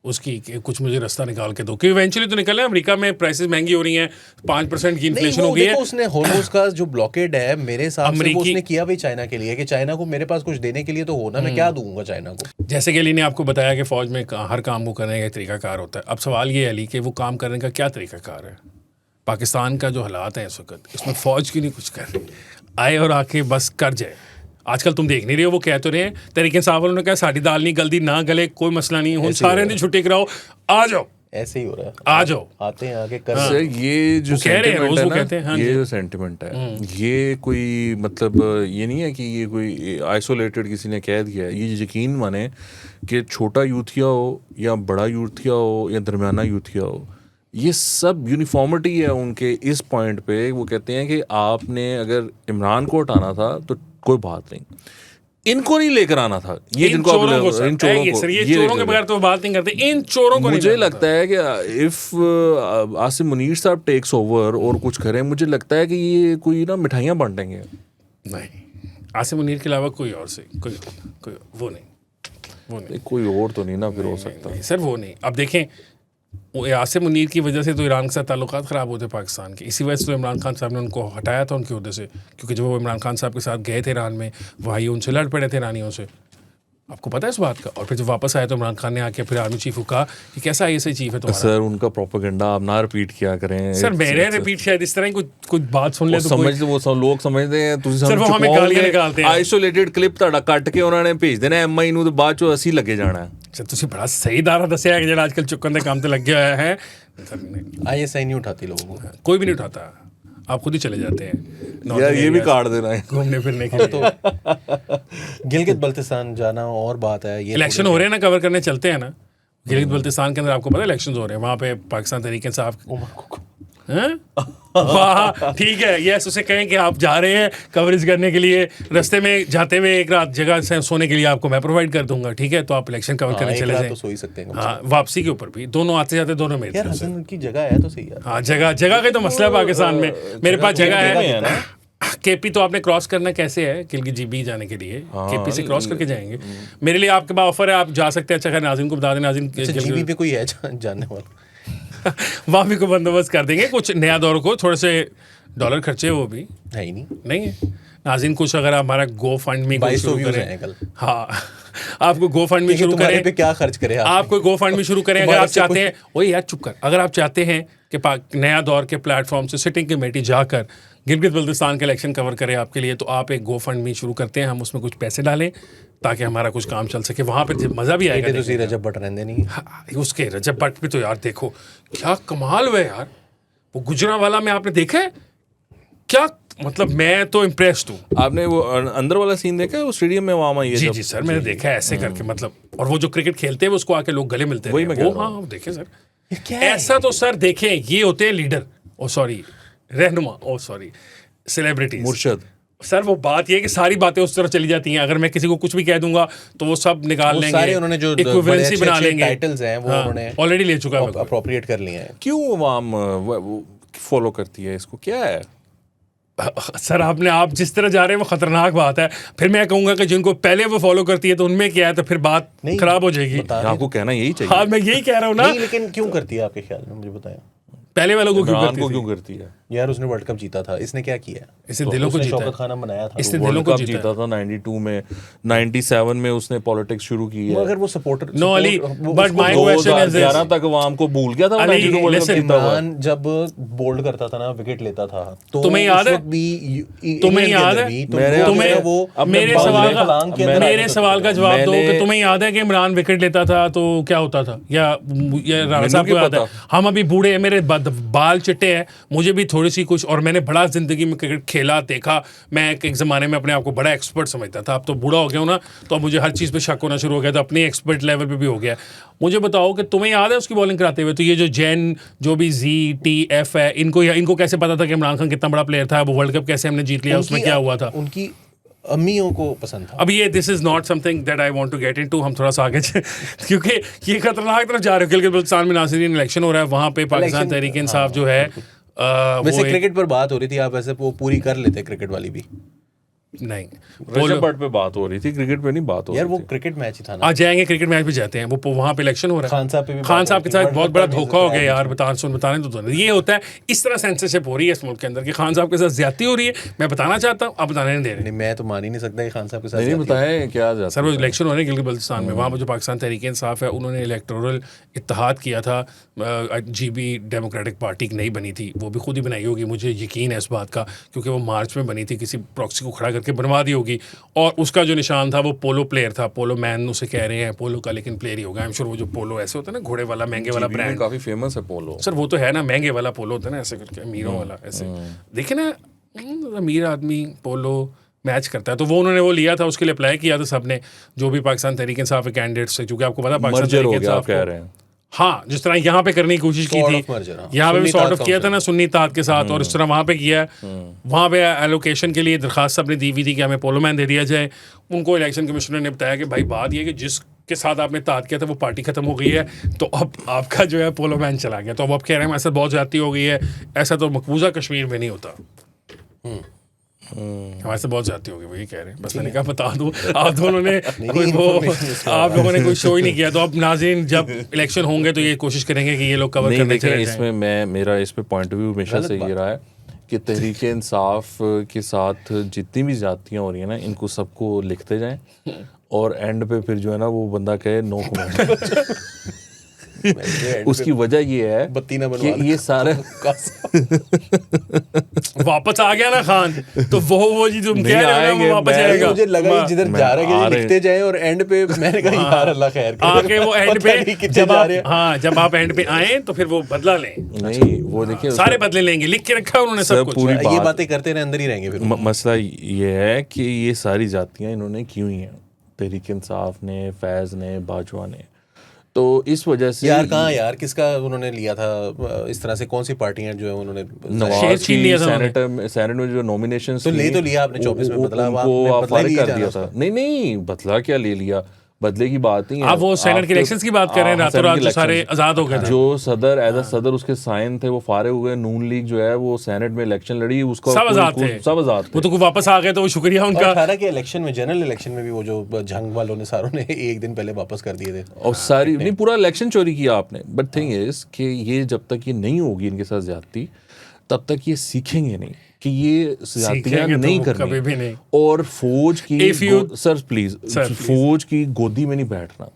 उसकी कि कुछ मुझे रास्ता निकाल के दो, क्योंकि इवेंचुअली तो निकल है। अमेरिका में प्राइसेस महंगी हो रही हैं, 5% की इन्फ्लेशन हो गई है। उसने हॉर्मुज़ का जो ब्लॉकेड है मेरे हिसाब से वो उसने किया भी चाइना के लिए, कि चाइना को मेरे पास कुछ देने के लिए तो हो ना, मैं क्या दूंगा चाइना को। जैसे कि अली ने आपको बताया कि फौज में हर काम को करने का एक तरीकाकार होता है। अब सवाल ये है अली कि वो काम करने का क्या तरीकाकार है? पाकिस्तान का जो हालात है इस वक्त, इसमें फौज की नहीं कुछ कर रही, आए और आके बस कर जाए। आजकल तुम देख नहीं रहे हो, वो कह तो रहे हैं तरीके साहब ने कहा साड़ी दाल नहीं गलती ना गले कोई मसला नहीं, हम सारे ने छुट्टी कराओ, आ जाओ। ऐसे ही हो रहा है, आ जाओ, आते हैं आगे कर। सर ये जो सेंटिमेंट है ना, हाँ ये जो सेंटिमेंट है ये कोई मतलब ये नहीं है कि ये कोई आइसोलेटेड किसी ने कह दिया है। ये यकीन माने कि छोटा यूथिया हो या बड़ा यूथिया हो या दरमियाना यूथिया हो, ये सब यूनिफॉर्मिटी है उनके इस पॉइंट पे। वो कहते हैं कि आपने अगर इमरान को हटाना था तो कोई बात नहीं, इनको नहीं लेकर आना था। ये जिनको इन चोरों को ये चोरों के बगैर तो बात नहीं करते, इन चोरों को। मुझे लगता है कि इफ आसिम मुनीर साहब टेक्स ओवर और कुछ करें, मुझे लगता है कि ये कोई ना मिठाइयाँ बांटेंगे। नहीं, आसिम मुनीर के अलावा कोई और से कोई वो नहीं कोई और तो नहीं ना फिर हो सकता सर, वो नहीं। अब देखें आसिम मुनीर की वजह से तो ईरान के साथ ताल्लुकात ख़राब होते पाकिस्तान के, इसी वजह से तो इमरान खान साहब ने उनको हटाया था उनके उहदे से, क्योंकि जब वो इमरान खान साहब के साथ गए थे ईरान में, वहाँ ये उनसे लड़ पड़े थे ईरानियों से। आपको पता है इस बात का? और फिर जब वापस आए तो इमरान खान ने आके फिर आर्मी चीफ को कहा कि कैसा ISI चीफ है तुम्हारा। सर उनका प्रोपेगेंडा आप ना रिपीट किया करें सर। मेरे रिपीट शायद इस तरह कुछ बात सुन ले तो समझ वो सब लोग समझते हैं। सर वो हमें गालियां निकालते हैं। आइसोलेटेड क्लिप ਤੁਹਾਡਾ ਕੱਟ ਕੇ ਉਹਨਾਂ ਨੇ ਭੇਜ ਦੇਣਾ MI ਨੂੰ, ਤੇ ਬਾਅਦ ਚੋਂ ਅਸੀਂ ਲੱਗੇ ਜਾਣਾ। अच्छा ਤੁਸੀਂ बड़ा सही दारा दसिया है कि ਜਿਹੜਾ आजकल चुकन के काम पे लग गया है। ISI नहीं उठाती लोगों को, कोई भी नहीं उठाता, आप खुद ही चले जाते हैं यार, ये भी काट देना है घूमने फिरने के लिए। तो गिलगित बल्तिस्तान जाना और बात है। ये इलेक्शन हो रहे हैं ना, कवर करने चलते हैं ना गिलगित बल्तिस्तान के अंदर। आपको पता है इलेक्शन हो रहे हैं वहाँ पे, पाकिस्तान तरीके साहब। वाह ठीक है, यस उसे कहें कि आप जा रहे हैं कवरेज करने के लिए, रास्ते में जाते हुए एक रात जगह से सोने के लिए आपको मैं प्रोवाइड कर दूंगा, ठीक है? तो आप इलेक्शन कवर करने चले जाएं। तो सो ही सकते हैं। हाँ, वापसी के ऊपर भी दोनों आते जाते दोनों में। यार हसन की जगह है तो सही है। हाँ, जगह का तो मसला है पाकिस्तान में। मेरे पास जगह है। KP तो आपने क्रॉस करना कैसे है गिलगित GB जाने के लिए? KP से क्रॉस करके जाएंगे। मेरे लिए आपके पास ऑफर है, आप जा सकते हैं। अच्छा खैर नाज़रीन को बता दें, नाज़रीन GB पे कोई है जानने वाला? वहाँ भी कोई बंदोबस्त कर देंगे, कुछ नया दौर को थोड़े से $, खर्चे वो भी है ही नहीं है नाज़रीन। कुछ अगर हमारा गो फंड में 2200 व्यूज हैं कल। हाँ, आपको गो फंड में शुरू करें पे क्या खर्च करें आप कोई गो फंड में शुरू करें अगर आप चाहते हैं। वही यार चुप कर, अगर आप चाहते हैं कि नया दौर के प्लेटफॉर्म से सिटिंग कमेटी जाकर गिलगित बल्तिस्तान का इलेक्शन कवर करे आपके लिए, तो आप एक गो फंड मी शुरू करते हैं, हम उसमें कुछ पैसे डालें ताकि हमारा कुछ काम चल सके, वहाँ पे मज़ा भी आएगा। तो रजब भट्ट रहने नहीं। हाँ, उसके रजब भट्ट पे तो यार देखो क्या कमाल हुआ यार, वो गुजरांवाला में आपने देखा है क्या, मतलब मैं तो इम्प्रेस्ड हूँ। आपने वो अंदर वाला सीन देखा है, वो स्टेडियम में वहाँ ये जी सर, मैंने देखा है ऐसे करके, मतलब, और वो जो क्रिकेट खेलते हैं उसको आके लोग गले मिलते हैं, वही मैं कह वो रहा हूँ। हाँ देखे सर, ऐसा तो सर देखें, ये होते हैं लीडर, ओ सॉरी रहनुमा, ओ सॉरी सेलिब्रिटीज, मुर्शद। सर वो बात ये है कि सारी बातें उस तरफ चली जाती हैं, अगर मैं किसी को कुछ भी कह दूंगा तो वो सब निकाल लेंगे, सारे उन्होंने जो इक्विवेलेंसी बना लेंगे, टाइटल्स हैं वो उन्होंने ऑलरेडी ले चुका है, अप्रोप्रिएट कर लिए हैं। क्यों आवाम फॉलो करती है इसको, क्या है? सर आप जिस तरह जा रहे हैं वो खतरनाक बात है, फिर मैं कहूंगा कि जिनको पहले वो फॉलो करती है तो उनमें क्या है, तो फिर बात खराब हो जाएगी। आपको कहना यही चाहिए। हाँ मैं यही कह रहा हूँ ना, नहीं, लेकिन क्यों करती है आपके ख्याल में, मुझे बताएं। पहले वालों को इमरान क्यों को क्यों करती है? यार उसने वर्ल्ड कप जीता था, इसने क्या किया? इसने दिलों को उसने जीता शौकत है, खाना बनाया था, इसने वर्ल्ड दिलों को कप जीता जीता था 92 में, 97 में उसने पॉलिटिक्स शुरू की है। मगर वो supporter no Ali, but my question is 2011 तक आवाम को भूल गया था वो अली, 92 वर्ल्ड कप listen, जीता हुआ। इमरान जब बोल्ड करता था ना, विकेट लेता था, तो तुम्हें याद है? तुम्हें याद है? मेरे सवाल का जवाब दो कि तुम्हें याद है कि इमरान विकेट लेता था तो क्या होता था, या राणा साहब को याद है? हम अभी बूढ़े हैं, मेरे बाल चिट्टे हैं, मुझे भी थोड़ी सी कुछ, और मैंने बड़ा जिंदगी में क्रिकेट खेला देखा, मैं एक ज़माने में अपने आप को बड़ा एक्सपर्ट समझता था, अब तो बूढ़ा हो गया हूँ ना, तो अब मुझे हर चीज़ पे शक होना शुरू हो गया, तो अपने एक्सपर्ट लेवल पे भी हो गया। मुझे बताओ कि तुम्हें याद है उसकी बॉलिंग कराते हुए, तो ये जो जैन जो भी ZTF है, इनको कैसे पता था कि इमरान खान कितना बड़ा प्लेयर था, वो वर्ल्ड कप कैसे हमने जीत लिया, उसमें क्या हुआ था? उनकी अम्मियों को पसंद था। अब ये this is not something that I want to get into, हम थोड़ा सा आगे क्योंकि ये खतरनाक तरफ जा रहे हो। गिलगित बल्तिस्तान में नासिरीन इलेक्शन हो रहा है, वहाँ पे पाकिस्तान तहरीक इंसाफ जो है, वैसे क्रिकेट पर बात हो रही थी, आप वैसे वो पूरी कर लेते क्रिकेट वाली भी। नहीं रजब भट्ट पे बात हो रही थी, क्रिकेट पे नहीं बात हो यार रही वो थी। क्रिकेट मैच ही था ना। आज जाएंगे क्रिकेट मैच पे जाते हैं, वो वहाँ पे इलेक्शन हो रहा है, खान साहब पे भी खान साहब के साथ बहुत बड़ा धोखा हो गया यार, बताने बताने तो ये होता है, इस तरह सेंसरशिप हो रही है इस मुल्क के अंदर कि खान साहब के साथ ज्यादती हो रही है, मैं बताना चाहता हूँ, आप बताने नहीं दे रहे। नहीं, मैं तो मान ही नहीं सकता कि खान साहब के साथ नहीं बताया क्या जाता सर वो इलेक्शन हो रहे हैं गिलगित बल्तिस्तान में, वहाँ पर जो पाकिस्तान तहरीक इंसाफ है उन्होंने इलेक्टोरल इत्तेहाद किया था, GB डेमोक्रेटिक पार्टी नहीं बनी थी, वो भी खुद ही बनाई होगी, मुझे यकीन है इस बात का, क्योंकि वो मार्च में बनी थी, किसी प्रॉक्सी को खड़ा करके बनवा दी होगी, और उसका जो निशान था वो पोलो प्लेयर था, पोलो मैन उसे कह रहे हैं, पोलो का लेकिन प्लेयर ही होगा, आई एम श्योर। वो जो पोलो ऐसे होता है ना, घोड़े वाला महंगे वाला ब्रांड, काफी फेमस है पोलो। सर वो तो है ना, महंगे वाला पोलो होता है ना, ऐसे करके अमीरों वाला, ऐसे देखे ना, अमीर आदमी पोलो मैच करता है, तो वो उन्होंने वो लिया था, उसके लिए अप्लाई किया था सबने, जो भी पाकिस्तान तहरीक इंसाफ के कैंडिडेट से, क्योंकि आपको पता पाकिस्तान तहरीक इंसाफ कह रहे हैं, हाँ जिस तरह यहाँ पे करने की कोशिश की थी, यहाँ पे भी सॉर्ट ऑफ किया था ना सुन्नी इत्तेहाद के साथ, और इस तरह वहाँ पे किया है, वहाँ पे एलोकेशन के लिए दरखास्त सबने दी हुई थी कि हमें पोलो मैन दे दिया जाए। उनको इलेक्शन कमिश्नर ने बताया कि भाई बात ये कि जिसके साथ आपने इत्तेहाद किया था वो पार्टी खत्म हो गई है, तो अब आपका जो है पोलो मैन चला गया, तो अब आप कह रहे हैं हमारे साथ बहुत ज्यादती हो गई है, ऐसा तो मकबूजा कश्मीर में नहीं होता, हमारे से बहुत ज्यादा हो गई, वही कह रहे हैं, बस मैंने कहा बता दूं, आप दोनों ने कोई वो आप लोगों ने कोई शो ही नहीं किया, तो अब नाज़रीन जब इलेक्शन होंगे तो ये कोशिश करेंगे कि ये लोग कवर करने चले जाएं। इसमें मेरा इस पे पॉइंट ऑफ व्यू हमेशा से ये रहा है कि तहरीक इंसाफ के साथ जितनी भी जातियाँ हो रही हैं ना, इनको सबको लिखते जाएं, और एंड पे फिर जो है ना वो बंदा कहे नो कमेंट। उसकी वजह ये है कि ये सारे वापस आ गया ना खान, तो वो जी तुम कह रहे हो वो वापस आएगा। मुझे लगा जिधर जा रहे हैं लिखते जाएं, और एंड पे मैंने कहा यार अल्लाह खैर करे, आके वो एंड पे जब आप एंड पे आए तो फिर वो बदला लें। नहीं वो देखिए सारे बदले लेंगे, लिख के रखा है उन्होंने सब कुछ, ये बातें करते रहे अंदर ही रहेंगे फिर। मसला ये है कि ये सारी जातियाँ इन्होंने की हुई हैं, तहरीक इंसाफ ने, फैज़ ने, बाजवा ने, तो इस वजह से यार किसका उन्होंने लिया था इस तरह से, कौन सी पार्टियां जो है उन्होंने नवाज की सेनेट में जो नॉमिनेशंस तो ले तो लिया आपने 24 में, बदला आपने फारिग कर दिया था। नहीं बदला क्या ले लिया, बदले की बात नहीं है। आप वो सेनेट के इलेक्शंस की बात कर रहे हैं, रातों रात जो सारे आजाद हो गए थे, जो सदर एज अ सदर उसके साइन थे वो फारे हुए, नून लीग जो है वो सेनेट में इलेक्शन लड़ी, उसका सब आजाद थे, वो तो वापस आ गए, तो वो शुक्रिया उनका। 18 के इलेक्शन में, जनरल इलेक्शन में भी वो जो जंग वालों ने सारों ने एक दिन पहले वापस कर दिए थे, और सारी नहीं पूरा इलेक्शन चोरी किया आपने। बट थिंग इज कि ये जब तक ये नहीं होगी इनके साथ ज्यादती, तब तक ये सीखेंगे नहीं कि ये ज्यादतियां नहीं करनी, भी नहीं। और फौज की सर प्लीज फौज की गोदी में नहीं बैठना,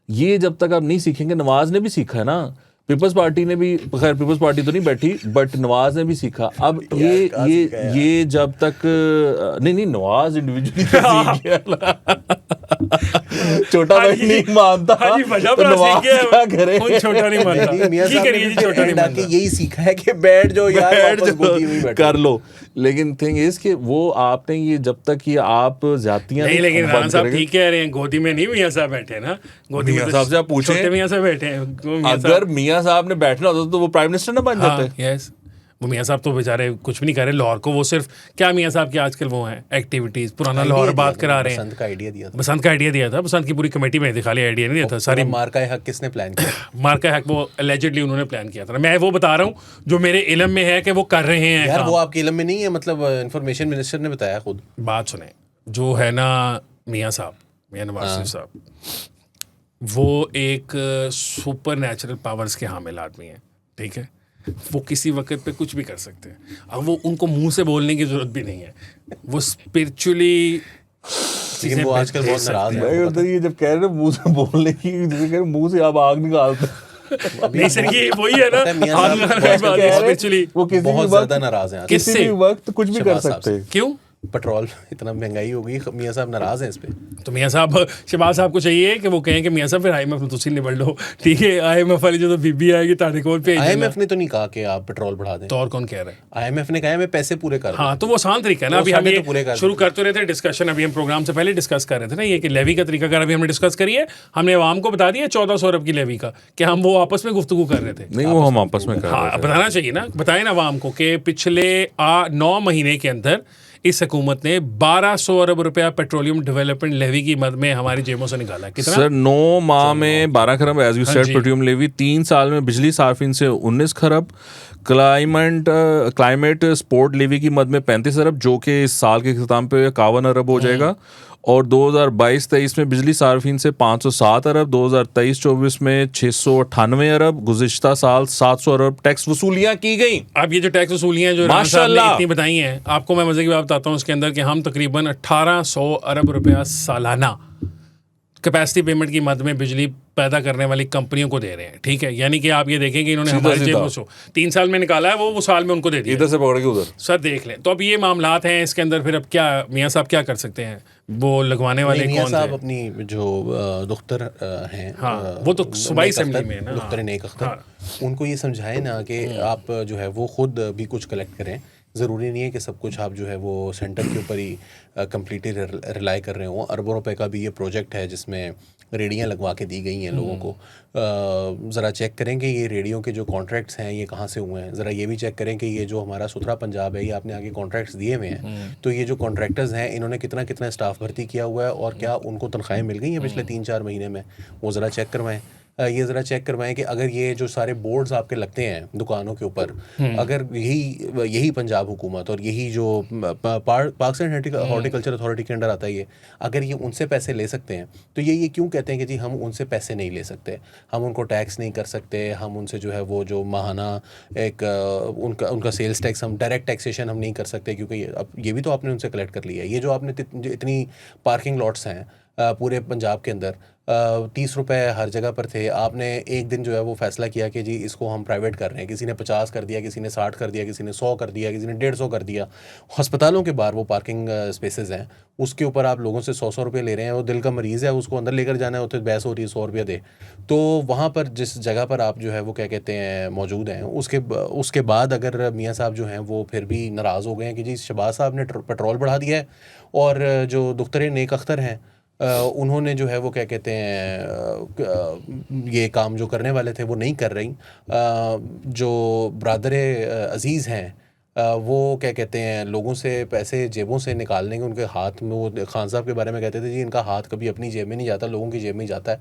ये जब तक आप नहीं सीखेंगे। नवाज ने भी सीखा है ना, पीपल्स पार्टी ने भी, खैर पीपल्स पार्टी तो नहीं बैठी, बट नवाज ने भी सीखा। अब ये जब तक नहीं नवाज इंडिविजुअली छोटा भाई नहीं मानता तो नवाज क्या करे, छोटा नहीं मानता, यही सीखा है कि बैठ जाओ यार, कर लो। लेकिन थिंग इज कि वो आपने ये जब तक ये आप जातियां नहीं, लेकिन राणा साहब ठीक कह रहे हैं, गोदी में नहीं मियां साहब बैठे ना, गोदी में साहब से आप पूछें, छोटे मियां साहब बैठे हैं। अगर मियां साहब ने बैठना होता तो वो प्राइम मिनिस्टर ना बन जाते। यस, वो मियां साहब तो बेचारे कुछ भी नहीं कर रहे लाहौर को, वो सिर्फ क्या मियां साहब की आजकल वो हैं एक्टिविटीज, पुराना लाहौर बात करा रहे हैं। बसंत का आइडिया दिया था, बसंत का आइडिया दिया था, बसंत की पूरी कमेटी में खाली आइडिया नहीं दिया था, सारी मार्का हक किसने प्लान किया? मार्का हक वो एलिजिडली उन्होंने प्लान किया था। मैं वो बता रहा हूँ जो मेरे इल्म में है कि वो कर रहे हैं यार, वो आपके इल्म में नहीं है, मतलब इंफॉर्मेशन मिनिस्टर ने बताया खुद। बात सुने, जो है ना मियां साहब, मियां नवाज शरीफ साहब, वो एक सुपर नेचुरल पावर्स के हामिल आदमी हैं, ठीक है। वो किसी वक्त पे कुछ भी कर सकते हैं। अब वो उनको मुंह से बोलने की जरूरत भी नहीं है, वो स्पिरिचुअली लेकिन वो आजकल बहुत नाराज है। उधर ये जब कह रहे हैं मुंह से बोलने की, जैसे कह रहे मुंह से आप आग निकालते नहीं सर, ये वही है ना, स्पिरिचुअली वो किसी भी बहुत ज्यादा नाराज हैं, किसी भी वक्त कुछ भी कर सकते हैं। क्यों? पेट्रोल इतना महंगाई हो गई, मियां साहब नाराज हैं इस पे। तो मियां साहब, शहबाज साहब को चाहिए कि वो कहें कि मियां साहब फिर IMF में तुसी निबड़ लो, ठीक है। IMF वाली जो तो बीबी आएगी ताड़े कोल पे, IMF ने तो नहीं कहा कि आप पेट्रोल बढ़ा दें। तो और कौन कह रहा है? IMF ने कहा है मैं पैसे पूरे कर दूं। हाँ, तो वो आसान तरीका है ना। अभी हम ये शुरू करते रहे थे डिस्कशन, अभी हम प्रोग्राम से पहले डिस्कस कर रहे थे ना ये कि लेवी का तरीका कर, अभी हमने डिस्कस करी है, हमने आवाम को बता दिया 1400 अरब की लेवी का, कि हम वो आपस में गुफ्तगू कर रहे थे। नहीं, वो हम आपस में कर रहे थे। हाँ, बताना चाहिए ना, बताएं ना आवाम को कि पिछले 9 महीने के अंदर इस हुकूमत ने 1200 अरब रुपया पेट्रोलियम डेवलपमेंट लेवी की मद में हमारी जेबों से निकाला है। कितना सर? 9 माह में 12 खरब as you said petroleum levy, 3 साल में बिजली सार्फिन से 19 खरब, क्लाइमेट स्पोर्ट लेवी की मद में 35 अरब, जो कि इस साल के अख्ताम पे 51 अरब हो जाएगा, और 2022-23 में बिजली सार्फिन से 507 अरब, 2023-24 में 698 अरब, गुज़िश्ता साल 700 अरब टैक्स वसूलियां की गई। अब ये जो टैक्स वसूलियां जो माशाल्लाह इतनी बताई हैं, आपको मैं मजे की बात बताता हूँ इसके अंदर कि हम तकरीबन 1800 अरब रुपया सालाना कैपेसिटी पेमेंट की मद में बिजली पैदा करने वाली कंपनियों को दे रहे हैं, ठीक है। यानी कि आप ये देखें कि इन्होंने हमारी जेब में 3 साल में निकाला है, वो साल में उनको दे दिया, इधर से पकड़ के उधर। सर देख लें, तो अब ये मामलात हैं इसके अंदर। फिर अब क्या मियां साहब क्या कर सकते हैं? वो लगवाने वाले मियां कौन साहब थे? अपनी जो दुख्तर हैं, हाँ, वो तो सूबाई असेंबली में है ना, दुख्तर नेक अख्तर, उनको ये समझाएं ना कि आप जो है वो खुद भी कुछ कलेक्ट करें। ज़रूरी नहीं है कि सब कुछ आप जो है वो सेंटर के ऊपर ही कम्प्लीटली रिलाई कर रहे हो। अरबों रुपए का भी ये प्रोजेक्ट है जिसमें रेडियाँ लगवा के दी गई हैं लोगों को। ज़रा चेक करें कि ये रेडियो के जो कॉन्ट्रैक्ट्स हैं ये कहाँ से हुए हैं। ज़रा ये भी चेक करें कि ये जो हमारा सुथरा पंजाब है, ये आपने आगे कॉन्ट्रैक्ट्स दिए हुए हैं, तो ये जो कॉन्ट्रैक्टर्स हैं इन्होंने कितना कितना स्टाफ भर्ती किया हुआ है और क्या उनको तनख्वाहें मिल गई हैं पिछले 3-4 महीने में, वो ज़रा चेक करवाएँ। ये ज़रा चेक करवाएं कि अगर ये जो सारे बोर्ड्स आपके लगते हैं दुकानों के ऊपर, अगर यही पंजाब हुकूमत और यही जो पाकिस्तान हॉर्टिकल्चर अथॉरिटी के अंडर आता है, ये अगर ये उनसे पैसे ले सकते हैं तो ये क्यों कहते हैं कि जी हम उनसे पैसे नहीं ले सकते, हम उनको टैक्स नहीं कर सकते, हम उनसे जो है वो जो माहाना एक उनका सेल्स टैक्स, हम डायरेक्ट टैक्सेशन हम नहीं कर सकते, क्योंकि अब ये भी तो आपने उनसे कलेक्ट कर लिया है। ये जो आपने इतनी पार्किंग लॉट्स हैं पूरे पंजाब के अंदर, 30 रुपए हर जगह पर थे, आपने एक दिन जो है वो फैसला किया कि जी इसको हम प्राइवेट कर रहे हैं। किसी ने 50 कर दिया, किसी ने 60 कर दिया, किसी ने 100 कर दिया, किसी ने 150 कर दिया। अस्पतालों के बाहर वो पार्किंग स्पेसेस हैं, उसके ऊपर आप लोगों से 100 रुपये ले रहे हैं। वो दिल का मरीज़ है, उसको अंदर लेकर जाना है, तो बहस हो रही है 100 रुपये दे। तो वहाँ पर जिस जगह पर आप जो है वो क्या कहते हैं मौजूद हैं, उसके बाद अगर मियाँ साहब जो हैं वो फिर भी नाराज़ हो गए हैं कि जी शहबाज साहब ने पेट्रोल बढ़ा दिया है, और जो दुख्तर नेक अख्तर हैं उन्होंने जो है वो क्या कहते हैं ये काम जो करने वाले थे वो नहीं कर रही। जो ब्रादर अजीज़ हैं वो क्या कहते हैं लोगों से पैसे जेबों से निकालने के, उनके हाथ में, वो खान साहब के बारे में कहते थे जी इनका हाथ कभी अपनी जेब में नहीं जाता, लोगों की जेब में ही जाता है।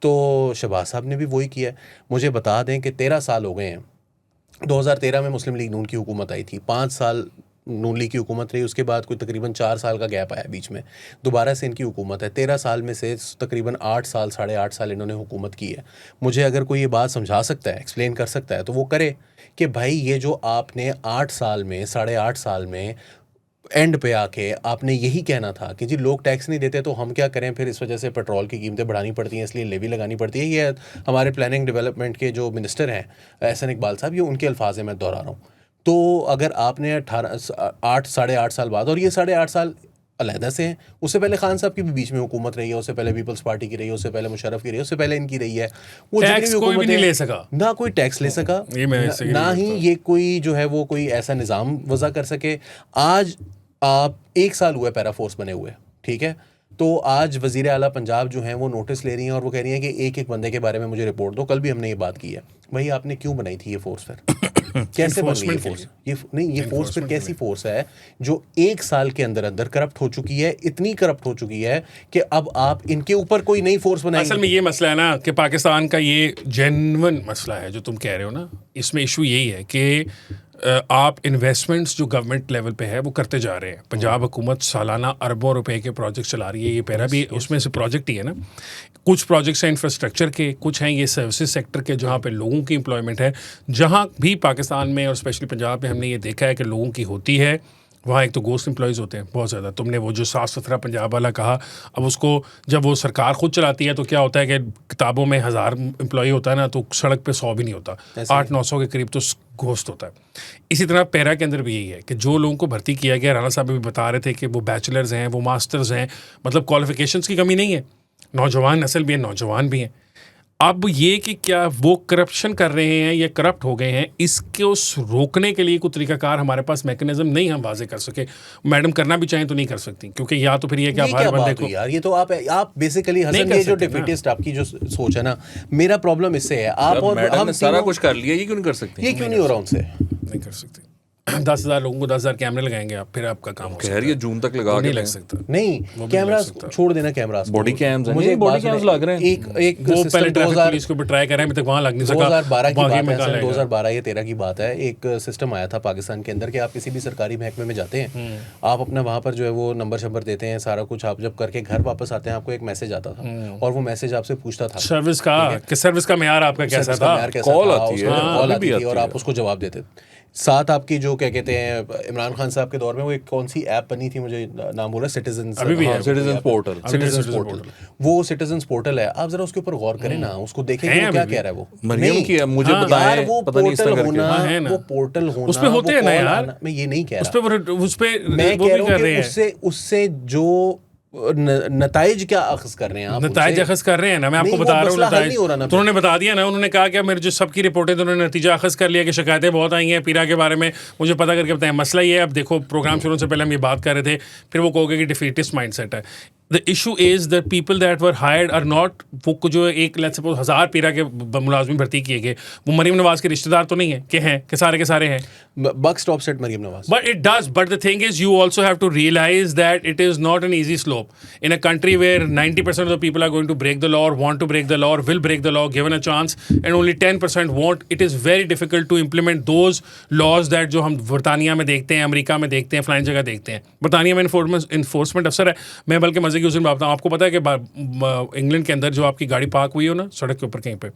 तो शहबाज साहब ने भी वही किया है। मुझे बता दें कि 13 साल हो गए हैं। 2013 में मुस्लिम लीग नून की हुकूमत आई थी, 5 साल नून लीग की हुकूमत रही, उसके बाद कोई तकरीबन 4 साल का गैप आया बीच में, दोबारा से इनकी हुकूमत है। 13 साल में से तकरीबन 8 साल 8.5 साल इन्होंने हुकूमत की है। मुझे अगर कोई ये बात समझा सकता है, एक्सप्लेन कर सकता है, तो वो करे कि भाई ये जो आपने 8 साल में 8.5 साल में एंड पे आके आपने यही कहना था कि जी लोग टैक्स नहीं देते तो हम क्या करें, फिर इस वजह से पेट्रोल की कीमतें बढ़ानी पड़ती हैं, इसलिए लेवी लगानी पड़ती है। ये हमारे प्लानिंग डेवलपमेंट के जो मिनिस्टर हैं एहसन इकबाल साहब, ये उनके अल्फाज हैं, मैं दोहरा रहा हूँ। तो अगर आपने 8 साढ़े 8 साल बाद, और ये 8.5 साल अलहदा से हैं, उससे पहले खान साहब की भी बीच में हुकूमत रही है, उससे पहले पीपल्स पार्टी की रही है, उससे पहले मुशर्रफ की रही है, उससे पहले इनकी रही है, वो टैक्स कोई भी नहीं ले सका, ना कोई टैक्स ले सका, ना ही ये कोई जो है वो कोई ऐसा निज़ाम वज़ा कर सके। आज आप 1 साल हुआ पैरा फोर्स बने हुए, ठीक है, तो आज वज़ीर आला पंजाब जो हैं वो नोटिस ले रही हैं और वो कह रही हैं कि एक एक बंदे के बारे में मुझे रिपोर्ट दो। कल भी हमने ये बात की है, भाई आपने क्यों बनाई थी ये फोर्स, फिर कैसे बन गई ये फोर्स? ये फोर्स फिर कैसी फोर्स है जो 1 साल के अंदर अंदर करप्ट हो चुकी है, इतनी करप्ट हो चुकी है कि अब आप इनके ऊपर कोई नई फोर्स बनाएंगे? असल में ये मसला है ना कि पाकिस्तान का ये जेन्युइन मसला है जो तुम कह रहे हो ना, इसमें इशू यही है कि आप इन्वेस्टमेंट्स जो गवर्नमेंट लेवल पे है वो करते जा रहे हैं। पंजाब हुकूमत सालाना अरबों रुपए के प्रोजेक्ट चला रही है, ये पहला भी उसमें से प्रोजेक्ट ही है ना। कुछ प्रोजेक्ट्स हैं इंफ्रास्ट्रक्चर के, कुछ हैं ये सर्विसेज सेक्टर के जहाँ पे लोगों की एम्प्लॉयमेंट है। जहाँ भी पाकिस्तान में और स्पेशली पंजाब में हमने ये देखा है कि लोगों की होती है, वहाँ एक तो गोस्ट एम्प्लॉयज़ होते हैं बहुत ज़्यादा। तुमने वो जो साफ़ सुथरा पंजाब वाला कहा, अब उसको जब वो सरकार खुद चलाती है तो क्या होता है कि किताबों में 1000 एम्प्लॉई होता है ना, तो सड़क पे 100 भी नहीं होता, 800-900 के करीब तो घोस्ट होता है। इसी तरह पैरा के अंदर भी यही है कि जो लोगों को भर्ती किया गया, राना साहब भी बता रहे थे कि वो बैचलर्स हैं, वो मास्टर्स हैं, मतलब क्वालिफिकेशंस की कमी नहीं है, नौजवान नस्ल भी है, नौजवान भी हैं। अब ये कि क्या वो करप्शन कर रहे हैं, ये करप्ट हो गए हैं, इसके उस रोकने के लिए कोई तरीकाकार हमारे पास मैकेनिज्म नहीं हम वाजे कर सके। मैडम करना भी चाहें तो नहीं कर सकती, क्योंकि या तो फिर ये क्या हर बंदे को यार, ये तो आप बेसिकली हसन, ये जो डिफीटिस्ट आपकी जो सोच है ना, मेरा प्रॉब्लम इससे है, आप और मैडम हम ने सारा कुछ कर लिया, ये क्यों नहीं कर सकते? ये क्यों नहीं हो रहा उनसे? नहीं कर सकते। 10,000 लोगों को 10,000 कैमरे लगाएंगे आप, फिर आपका काम हो सकता है। ये जून तक लगा के नहीं लग सकता। नहीं, कैमरा छोड़ देना, कैमरा बॉडी कैम्स हैं, मुझे बॉडी कैम्स लग रहे हैं। एक वो पहले ट्रैफिक पुलिस को भी ट्राई कर रहे हैं, अभी तक वहां लग नहीं सका। 2012 की बात है, 2012 या 13 की बात है, एक सिस्टम आया था पाकिस्तान के अंदर कि आप किसी भी सरकारी महकमे में जाते हैं, आप अपना वहाँ पर जो है वो नंबर शंबर देते हैं, सारा कुछ आप जब करके घर वापस आते हैं, आपको एक मैसेज आता था और वो मैसेज आपसे पूछता था सर्विस का मेयार आपका कैसा था, कॉल आती थी और आप उसको जवाब देते। साथ आपकी जो क्या कहते हैं, इमरान खान साहब के दौर में वो एक कौन सी ऐप बनी थी, मुझे नाम बोला, सिटीजन पोर्टल। वो सिटीजन पोर्टल है, आप जरा उसके ऊपर गौर करें ना, उसको देखें वो क्या कह रहा है। वो मरियम की है, मुझे बताएं, वो पता नहीं पोर्टल होना, वो पोर्टल होना उसपे होते हैं ना यार, मैं ये नहीं कह रहा, उसपे मैं कह रहा हूँ कि उससे जो नताइज क्या अखज़ कर रहे हैं आप? नताइज अखज़ कर रहे हैं ना, मैं आपको बता रहा हूँ नताइज। तो उन्होंने बता दिया ना, उन्होंने कहा कि मेरे जो सबकी रिपोर्टें तो उन्होंने नतीजा अखज़ कर लिया कि शिकायतें बहुत आई हैं पीरा के बारे में, मुझे पता करके बताएं। मसला ये है, अब देखो प्रोग्राम शुरू से पहले हम ये बात कर रहे थे, फिर वो कहोगे कि डिफीटिस्ट माइंडसेट है। The issue is that people that were hired are not, वो जो एक लेट्स सपोज 1000 पीरा के मुलाजमिन भर्ती किए गए, वो मरीम नवाज के रिश्तेदार तो नहीं है कि सारे हैं। Buck stop set Maryam Nawaz, but it does, but the thing is you also have to realise that it is not an easy slope in a country where 90% of the people are going to break the law or want to break the law or will break the law given a chance, and only 10% won't. It is very difficult to implement those laws that जो हम बरतानिया में देखते हैं, अमेरिका में देखते हैं, फलानी जगह देखते हैं। बरतानिया में इन्फोर्समेंट अफसर है, मैं बल्कि मजे की उस दिन बताऊँ, आपको पता है कि इंग्लैंड के अंदर जो आपकी गाड़ी पार्क हुई हो ना सड़क के ऊपर कहीं पे,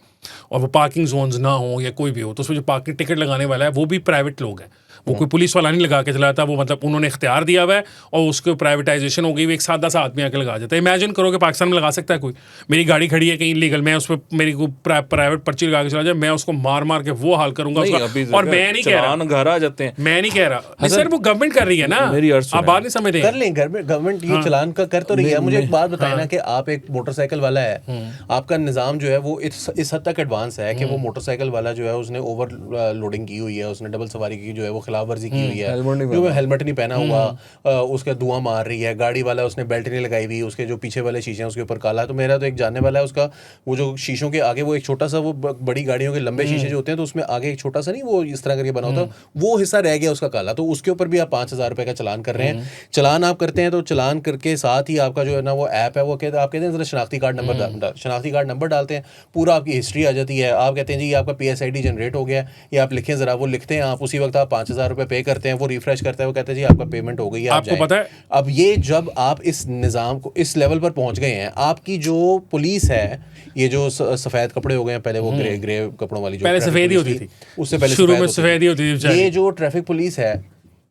और वो पार्किंग जोन्स ना हो या कोई भी हो, तो उसमें जो पार्किंग टिकट लगाने वाला है वो भी प्राइवेट लोग हैं, वो कोई पुलिस वाला नहीं लगा के चलाता, वो मतलब उन्होंने इख्तियार दिया हुआ है और उसको प्राइवेटाइजेशन हो गई, वो एक सादा सा आदमी आके लगा जाता है। इमेजिन करो कि पाकिस्तान में लगा सकता है कोई, मेरी गाड़ी खड़ी है कहीं लीगल, मैं उस पर मेरी को प्राइवेट पर्ची लगा के चला जाए, मैं उसको मार के वो हाल करूंगा उसका। और मैं नहीं कह रहा घर आ जाते हैं, मैं नहीं कह रहा सर, वो गवर्नमेंट कर रही है ना, आप बात नहीं समझ रहे। कर लें, गवर्नमेंट ये चलान का कर तो रही है। मुझे एक बात बताए ना कि आप एक मोटरसाइकिल वाला है, आपका निज़ाम जो है वो इस हद तक एडवांस है कि वो मोटरसाइकिल वाला जो है उसने ओवर लोडिंग की हुई है, उसने डबल सवारी की जो है वो खिलाफ वर्जी की हुई है, जो हेलमेट नहीं पहना हुआ, उसका धुआं मार रही है, गाड़ी वाला उसने बेल्ट नहीं लगाई हुई, उसके जो पीछे वाले शीशे हैं उसके ऊपर काला। तो मेरा तो एक जानने वाला है, उसका वो जो शीशों के आगे वो एक छोटा सा, वो बड़ी गाड़ियों के लंबे शीशे जो होते हैं तो उसमें आगे एक छोटा सा नहीं वो इस तरह करके बना होता, वो हिस्सा रह गया उसका काला, तो उसके ऊपर भी आप 5,000 रुपये का चलान कर रहे हैं। चलान आप करते हैं तो चलान करके साथ ही आपका जो है ना वो ऐप है, वो कहते हैं, आप कहते हैं जरा शनाख्ती कार्ड नंबर डालते हैं, पूरा आपकी हिस्ट्री आ जाती है, आप कहते हैं जी आपका PSID जनरेट हो गया, या आप लिखें जरा, वो लिखते हैं, आप उसी वक्त आप 5,000 रुपये पे करते हैं, वो रिफ्रेश करता है, वो कहते हैं जी आपका पेमेंट हो गई है, आपको पता है। अब ये जब आप इस निज़ाम को इस लेवल पर पहुंच गए हैं, आपकी जो पुलिस है, ये जो सफ़ेद कपड़े हो गए हैं, पहले वो ग्रे कपड़ों वाली, जो पहले सफ़ेद ही होती थी, उससे पहले शुरू में सफ़ेद ही होती थी, ये जो ट्रैफिक पुलिस है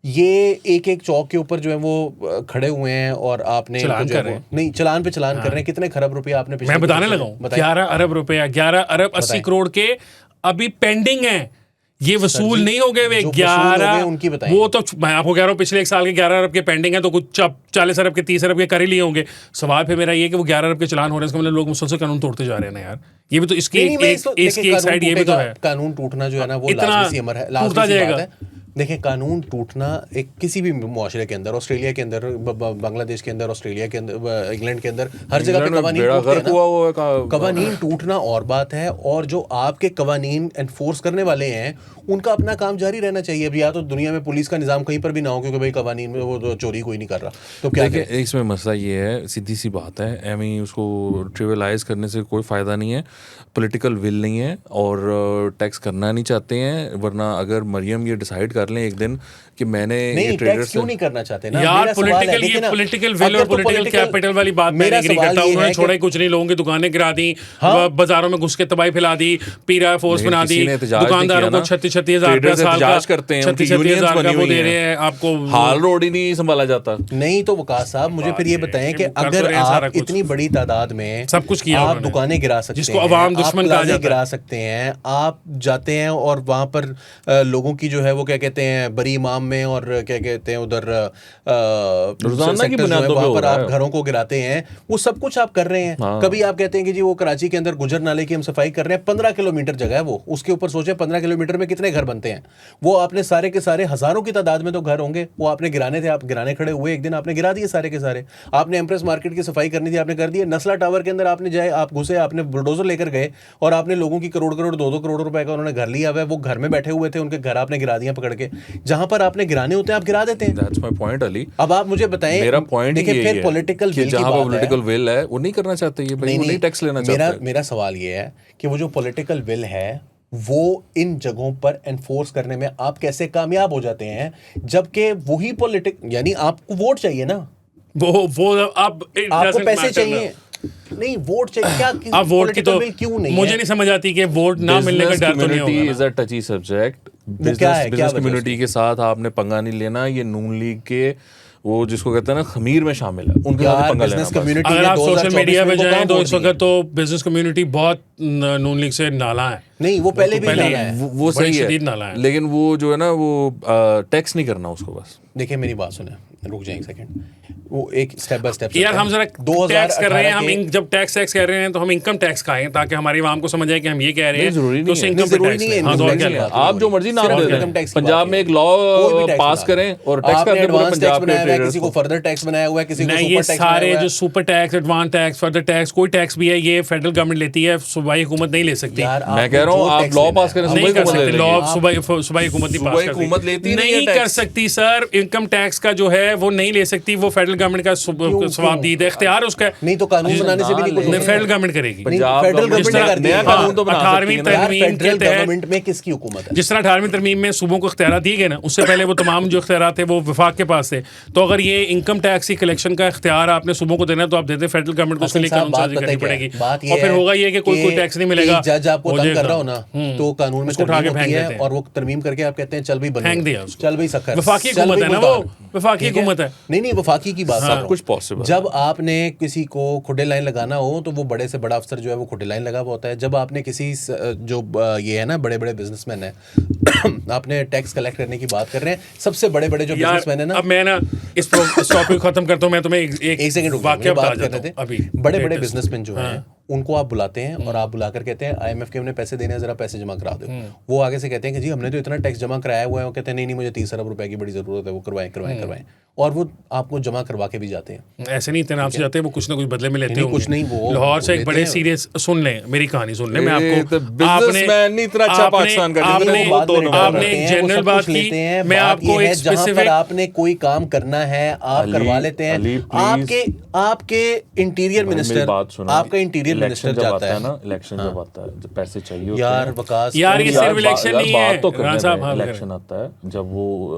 ये एक एक चौक के ऊपर जो है वो खड़े हुए हैं और आपने चलान जो है कर रहे वो- नहीं चलान पे चलान कर रहे हैं। कितने खरब रुपए आपने पिछले मैं बताने कुछ लगा हूँ, बताइए। 11 अरब रुपया, 11 अरब 80 करोड़ के अभी पेंडिंग है, ये वसूल नहीं हो गए वे। जो वसूल हो गए उनकी 11 बताइए। वो तो मैं आपको कह रहा हूँ पिछले एक साल के 11 अरब के पेंडिंग है, तो कुछ 40 अरब के 30 अरब के कर ही लिए होंगे। सवाल फिर मेरा ये कि वो 11 अरब के चलान हो रहे हैं, इसका मतलब लोग मुसलसल कानून तोड़ते जा रहे हैं ना यार। ये भी तो इसकी नहीं, मैं इसको- इसकी देखिए, एक साइड ये भी तो टूटेगा, है। कानून टूटना जो है ना वो इतना लाजमी सी अमर है, लाजमी टूटता सी बात जाएगा। है। देखिए, कानून टूटना एक किसी भी मुआशरे के अंदर, ऑस्ट्रेलिया के अंदर, बांग्लादेश के अंदर, ऑस्ट्रेलिया के अंदर, इंग्लैंड के अंदर, हर जगह पे इंग्लैंड में कवानीन बेड़ा टूटते हैं गर्क हुआ ना। हुआ है का- कवानीन टूटना और बात है, और जो आपके कवानीन एनफोर्स करने वाले हैं उनका अपना काम जारी रहना चाहिए। अब या तो दुनिया में पुलिस का निज़ाम कहीं पर भी ना हो, क्योंकि भाई कवानीन में वो तो चोरी कोई नहीं कर रहा, तो क्या देखिए करें? इसमें मसला ये है, सीधी सी बात है, एमी उसको ट्रिवियलाइज करने से कोई फ़ायदा नहीं है। पॉलिटिकल विल नहीं है और टैक्स करना नहीं चाहते हैं, वरना अगर मरियम ये डिसाइड कर लें एक दिन कि मैंने ये नहीं, ट्रेडर टैक्स से क्यों नहीं करना चाहते ना? यार मेरा सवाल है, पॉलिटिकल, देखिए ये ना, पॉलिटिकल विल अगर और तो पॉलिटिकल political- कैपिटल वाली बात मैं मेरा नहीं एग्री सवाल करता। ये उन्होंने है छोड़ा ही कि- कुछ नहीं, लोगों की दुकानें गिरा दी, हाँ। बाजारों में घुस के तबाही फैला दी, पीरा फोर्स लेकिन बना किसी दी, ने एहतजाज नहीं दुकानदारों किया को ना। 36,000 रुपया ट्रेडर्स साल का, एहतजाज करते हैं, उनकी 36,000 यूनियंस का बनी वो हुई दे रहे हैं। हैं आपको। हाल रोड ही नहीं संभाला जाता। नहीं तो वकास साहब, मुझे फिर ये बात बताएं है कि कि कर तो अगर रहे हैं सारा आप कुछ। इतनी बड़ी तादाद में सब कुछ किया आप उन्होंने। दुकानें गिरा सकते जिसको हैं, अवाम आप दुश्मन कहा प्लाज़े जाता है। गिरा सकते हैं, आप जाते हैं और वहाँ पर लोगों की जो है वो क्या कहते हैं बरी इमाम में, और क्या कहते हैं उधर रोज़ाना की सेक्टर्स जो है, बुनियादों पे वहाँ हो पर रहा आप है। घरों को गिराते हैं, वो सब कुछ आप कर रहे हैं। हाँ। कभी आप कहते हैं कि जी वो कराची के अंदर गुजर नाले की हम सफाई कर रहे हैं, 15 किलोमीटर जगह है वो, उसके ऊपर सोचे 15 किलोमीटर में कितने घर बनते हैं। वो आपने सारे के सारे हजारों की तादाद में तो घर होंगे, वो आपने गिराने थे, आप गिराने खड़े हुए, एक दिन आपने गिरा दिए सारे के सारे। आपने एम्प्रेस मार्केट की सफाई करनी थी, आपने कर दिए। नस्ला टावर के अंदर आपने जाए, आप घुसे, आपने बुलडोजर लेकर गए और आपने लोगों की करोड़ करोड़ 2-2 करोड़ रुपए का उन्होंने घर लिया हुआ है, वो घर में बैठे हुए थे, उनके घर आपने गिरा दिया पकड़ के। जहां पर आपने गिराने होते हैं आप गिरा देते हैं। That's my point Ali. अब आप मुझे बताएं, मेरा पॉइंट देखिए, यही फिर है पॉलिटिकल कि विल की जहां पर बात है। पॉलिटिकल विल है वो नहीं करना चाहते, ये भाई वो नहीं टैक्स लेना मेरा चाहते। मेरा सवाल ये है कि वो जो पॉलिटिकल विल है वो इन जगहों पर एनफोर्स करने में आप कैसे कामयाब हो जाते हैं, जबकि वही यानी आपको वोट चाहिए ना, वो अब it आपको doesn't पैसे matter चाहिए now। नहीं, वोट चाहिए क्या? अब वोट की तो political will क्यों नहीं मुझे है? नहीं समझ आती कि वोट ना मिलने का डर तो नहीं होगा इज ना। अ टची सब्जेक्ट। क्या है? क्या बिजनेस वजह कम्युनिटी के साथ आपने पंगा नहीं लेना। ये नून लीग के वो जिसको कहते हैं ना खमीर में शामिल है, उनके साथ यार, पंगा लेना बिजनेस बस। कम्युनिटी अगर ने आप सोशल 2024 मीडिया में पे इनको जाएं कहाँ तो वोट इस दिए? वक्त तो बिजनेस कम्युनिटी बहुत नून लीग से नाला है। नहीं, वो पहले भी पहले नाला है। वो बड़ी सही शदीद नाला है, है। लेकिन वो जो है ना वो टैक्स नहीं करना उसको बस। देखिए मेरी बात सुने, रुक जाए एक सेकंड, वो एक स्टेप बाय स्टेप यार हम जरा टैक्स कर रहे हैं, हम जब टैक्स कर रहे हैं तो हम इनकम टैक्स खाएं, ताकि हमारी आवाम को समझ आए कि हम ये कह रहे नहीं, जरूरी हैं, नहीं तो है। इनकम नहीं, जरूरी टैक्स नहीं है, हाँ तो और क्या नहीं है। आप जो मर्जी नाम सिर्फ दे इनकम दें, टैक्स की पंजाब बात में है। एक लॉ कोई भी टैक्स पास बना। करें और टैक्स आपने करके पूरे एडवांस टैक्स पंजाब के बनाया हुआ है, ट्रेडर्स किसी को को। फर्दर टैक्स बनाया हुआ है, किसी को नहीं, सुपर ये टैक्स सारे बनाया हुआ जो है। Super tax, advance tax, further tax, कोई टैक्स भी है ये फेडरल गवर्नमेंट लेती है, सूबाई हुकूमत नहीं ले सकती। यार, मैं आपने कह रहा हूँ जो आप टैक्स लॉ लेना पास है, करें, नहीं सूबाई कर हुकूमत ले सकते, लेगी। लॉ सूबाई हुकूमत नहीं पास सूबाई करती। हुकूमत लेती नहीं है नहीं कर टैक्स। सकती सर, इनकम टैक्स का जो है वो नहीं ले सकती, वो फेडरल गवर्नमेंट का स्वाबदीद है, इख्तियार उसका है। नहीं तो कानून बनाने से भी नहीं कुछ नहीं, होगा। फेडरल गवर्नमेंट करेगी। नहीं, पंजाब फेडरल गवर्नमेंट गवर्नमेंट ने कर दिया। नया कानून तो बना सकती 18वीं है ना। यार, तरमीम के फेडरल तहत गवर्नमेंट में किसकी हुकूमत है? जिस तरह 18वीं तरमीम में सूबों को इख्तियार दिए गए ना, उससे पहले वो तमाम जो इख्तियार थे वो वफाक के पास थे। तो अगर ये इनकम टैक्स की कलेक्शन का इख्तियार आपने सूबों को देना है तो आप देते फेडरल गवर्नमेंट को उसके लिए कानून साजी करनी पड़ेगी, बात ये और फिर है होगा ये कि कोई टैक्स नहीं मिलेगा। जज आपको हो तंग कर जाएगा। रहा हो ना, तो कानून में उसको उठा के तरमीम होती फेंक है देते हैं। और वो तरमीम करके आप कहते हैं चल भाई बंद, फेंक दिया उसको। चल भाई सखर, वफाकी चल हुकूमत भाई है ना, वो मुल्तान। वफाकी ठीक है? हुकूमत है। नहीं, वफाकी की बात कर रहा हूं। कुछ possible जब आपने किसी को खुडे लाइन लगाना हो तो वो बड़े से बड़ा अफसर जो है वो खुडे लाइन लगा हुआ होता है। जब आपने किसी जो ये है ना बड़े बड़े बिजनेसमैन है आपने टैक्स कलेक्ट करने की बात कर रहे हैं, सबसे बड़े बड़े जो बिजनेसमैन है ना, अब मैं ना इस टॉपिक को खत्म करता हूँ, मैं तुम्हें एक सेकंड वाकया बता बात देता करने हूँ थे। अभी। बड़े बड़े latest। बिजनेसमैन जो हैं उनको आप बुलाते हैं और आप बुलाकर कहते हैं IMF के हमने पैसे देने हैं, जरा पैसे जमा करा दो। वो आगे से कहते हैं कि जी हमने तो इतना टैक्स जमा कराया हुआ है, वो कहते हैं नहीं नहीं मुझे 30 अरब रुपए की बड़ी जरूरत है, वो करवाएं, और वो आपको जमा करवा के भी जाते हैं। ऐसे नहीं इतने नाम से जाते हैं, वो कुछ ना कुछ बदले में लेते नहीं, होंगे। कुछ नहीं, वो लाहौर से एक लेते बड़े हैं। सीरियस, सुन लें मेरी कहानी, सुन लें मैं आपको। businessman नहीं इतना अच्छा पाकिस्तान का, आपने जितने वो दो नंबर आपने में एक हैं, वो जनरल सब बात कुछ लेते की, हैं। मैं बात आपको ये है, एक जहां पर स्पेसिफिक आपने कोई काम करना है आप अली, करवा लेते हैं। अली, please। आपके इंटीरियर मिनिस्टर, बात सुनो, आपका इंटीरियर इलेक्शन मिनिस्टर जब जाता आता है ना, इलेक्शन जब आता है, जब पैसे चाहिए होते यार हैं, वकास, यार ये सिर्फ इलेक्शन यार नहीं बात है, तो करने राना साहब, दें। हाँ, इलेक्शन आता है जब वो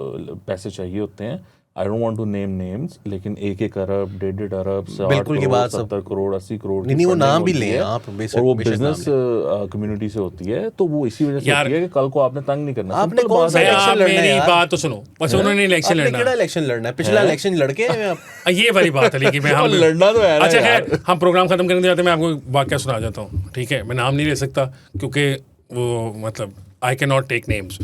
पैसे चाहिए होते हैं, I don't want to name names, लेकिन 1 अरब 1.5 अरब बिल्कुल की बात, 70 करोड़ 80 करोड़ नहीं, वो नाम भी लें आप, और वो बिजनेस कम्युनिटी से होती है, तो वो इसी वजह से होती है कि कल को आपने तंग नहीं करना। आपने Simple कौन बात सा है। इलेक्शन लड़ना है मेरी यार? बात तो सुनो, बस उन्होंने इलेक्शन आपने लड़ना केड़ा इलेक्शन लड़ना है? पिछला इलेक्शन लड़के आए हैं आप। ये वाली बात है, लेकिन मैं और लड़ना तो है ना अच्छा यार। खैर, हम प्रोग्राम खत्म करने जाते हैं, मैं आपको एक वाक्य सुना जाता हूँ, ठीक है? मैं नाम नहीं ले सकता क्योंकि वो मतलब I can not take names.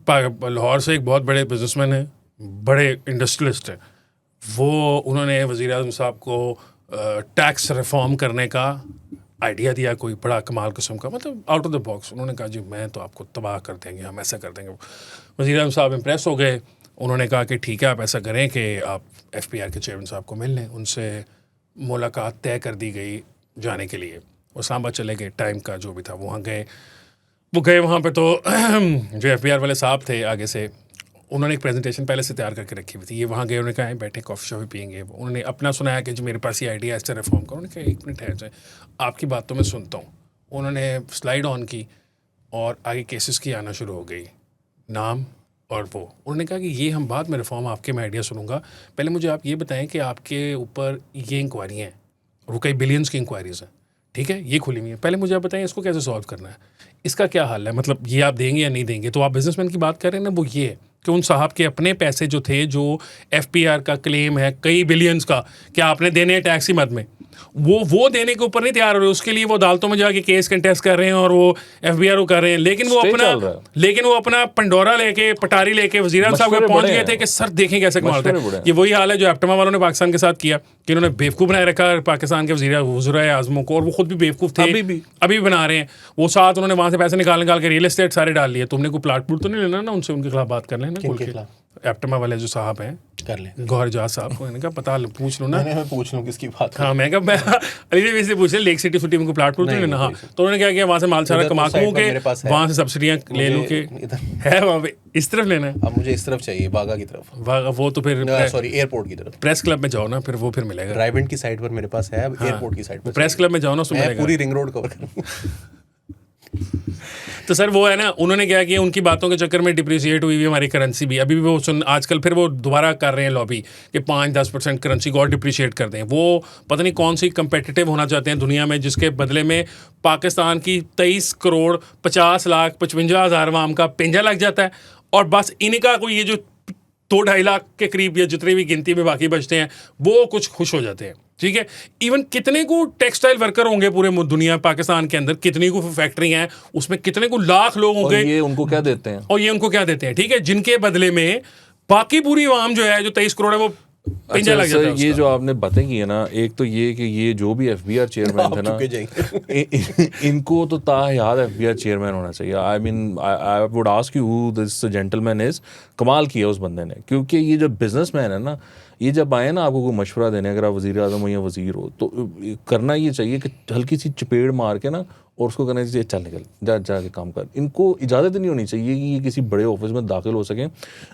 Lahore से एक बहुत बड़े बिजनेसमैन हैं, बड़े इंडस्ट्रियलिस्ट हैं, वो उन्होंने वज़ीर आज़म साहब को टैक्स रिफॉर्म करने का आइडिया दिया, कोई बड़ा कमाल किस्म का, मतलब आउट ऑफ द बॉक्स। उन्होंने कहा जी मैं तो आपको तबाह कर देंगे, हम ऐसा कर देंगे। वज़ीर आज़म साहब इम्प्रेस हो गए, उन्होंने कहा कि ठीक है आप ऐसा करें कि आप FPR के चेयरमैन साहब को मिल लें। उनसे मुलाकात तय कर दी गई जाने के लिए। वो सांबा चले गए, टाइम का जो भी था वहाँ गए। वो गए वहाँ पे तो जो FPR वाले साहब थे आगे से, उन्होंने एक प्रेजेंटेशन पहले से तैयार करके रखी हुई थी। ये वहाँ गए, उन्होंने कहा बैठे कॉफ़ी शॉफ़ी पियेंगे। उन्होंने अपना सुनाया कि जी मेरे पास ये आइडिया है इससे रिफॉर्म का। उन्होंने कहा 1 मिनट ठहर जाए, आपकी बात तो मैं सुनता हूँ। उन्होंने स्लाइड ऑन की और आगे केसेस की आना शुरू हो गई, नाम और वो। उन्होंने कहा कि ये हम बाद में रिफॉर्म आपके मैं आइडिया सुनूंगा, पहले मुझे आप ये बताएं कि आपके ऊपर ये इंक्वायरी हैं, वो कई बिलियंस की इंक्वायरीज़ हैं, ठीक है, ये खुली हुई है, पहले मुझे आप बताएं इसको कैसे सॉल्व करना है, इसका क्या हल है, मतलब ये आप देंगे या नहीं देंगे। तो आप बिजनेसमैन की बात कर रहे हैं ना, वो ये है कि उन साहब के अपने पैसे जो थे, जो FPR का क्लेम है कई बिलियंस का कि आपने देने हैं टैक्स की मद में, वो देने के ऊपर नहीं तैयार हो रहे। उसके लिए वो अदालतों में जाके केस कंटेस्ट कर रहे हैं और वो FBR कर रहे हैं। लेकिन वो अपना पंडोरा लेके, पटारी लेके वज़ीर आज़म साहब के पहुंच गए थे कि सर देखें कैसे कमाते हैं। ये वही हाल है जो एप्टमा वालों ने पाकिस्तान के साथ किया कि इन्होंने बेवकूफ़ बनाए रखा पाकिस्तान के वज़ीर आज़मों को, और वो खुद भी बेवकूफ़ थे, अभी भी बना रहे हैं। वो साथ उन्होंने वहाँ से पैसे निकाल के रियल एस्टेट सारे डाल लिए। तुमने कोई प्लाट प्लूट तो नहीं लेना ना उनसे, उनके खिलाफ बात कर लेना। एप्टमा वाले जो साहब हैं, कर लें गौहर जाज साहब को, मैंने कहा पता पूछ लूँ ना, मैं पूछ लूँ किसकी बात। हाँ, मैं कहा मैं अली से पूछ ले, लेक सिटी फुटी में प्लाट प्लूट नहीं लेना। हाँ, तो उन्होंने क्या किया, वहाँ से माल सारा कमा के वहाँ से सब्सिडियाँ ले लूँ के है वहाँ पे इस तरफ लेना है। अब मुझे इस तरफ चाहिए, बागा की तरफ। वो तो फिर सॉरी एयरपोर्ट की तरफ, प्रेस क्लब में जाओ ना, फिर वो फिर मिलेगा। रायबंड की साइड पर मेरे पास है, अब एयरपोर्ट की साइड पर प्रेस क्लब में जाओ ना, उसमें पूरी रिंग रोड कवर करूँ। तो सर वो है ना, उन्होंने क्या किया, उनकी बातों के चक्कर में डिप्रिशिएट हुई हमारी करेंसी भी। अभी भी वो आजकल फिर वो दोबारा कर रहे हैं लॉबी कि 5-10% करेंसी को और डिप्रिशिएट कर दें। वो पता नहीं कौन सी कंपेटिटिव होना चाहते हैं दुनिया में, जिसके बदले में पाकिस्तान की 23 करोड़ 50 लाख 55 हज़ार आवाम का पेंजा लग जाता है, और बस इनका कोई ये जो 2-2.5 लाख के करीब या जितने भी गिनती में बाकी बचते हैं वो कुछ खुश हो जाते हैं। ठीक है, इवन कितने को टेक्सटाइल वर्कर होंगे पूरे दुनिया पाकिस्तान के अंदर, कितनी को फैक्ट्री हैं, उसमें कितने को लाख लोग होंगे, और ये उनको क्या देते हैं, ठीक है, जिनके बदले में बाकी पूरी आवाम जो है, जो 23 करोड़ है, वो पिंजा लग जाता है। ये जो आपने बातें की है ना, एक तो ये कि ये जो भी FBR चेयरमैन थे ना, इनको तो ताहयात FBR चेयरमैन होना चाहिए। I mean I would ask you who this gentleman is. कमाल किया उस बंदे ने, क्योंकि ये जो बिजनेसमैन है ना, ये जब आए ना आपको कोई मशवरा देने, अगर आप वज़ीर आज़म हो या वज़ीर हो, तो करना ये चाहिए कि हल्की सी चपेड़ मार के ना, और उसको करना चाहिए चल निकल जाके काम कर। इनको इजाज़त नहीं होनी चाहिए कि ये किसी बड़े ऑफिस में दाखिल हो सकें।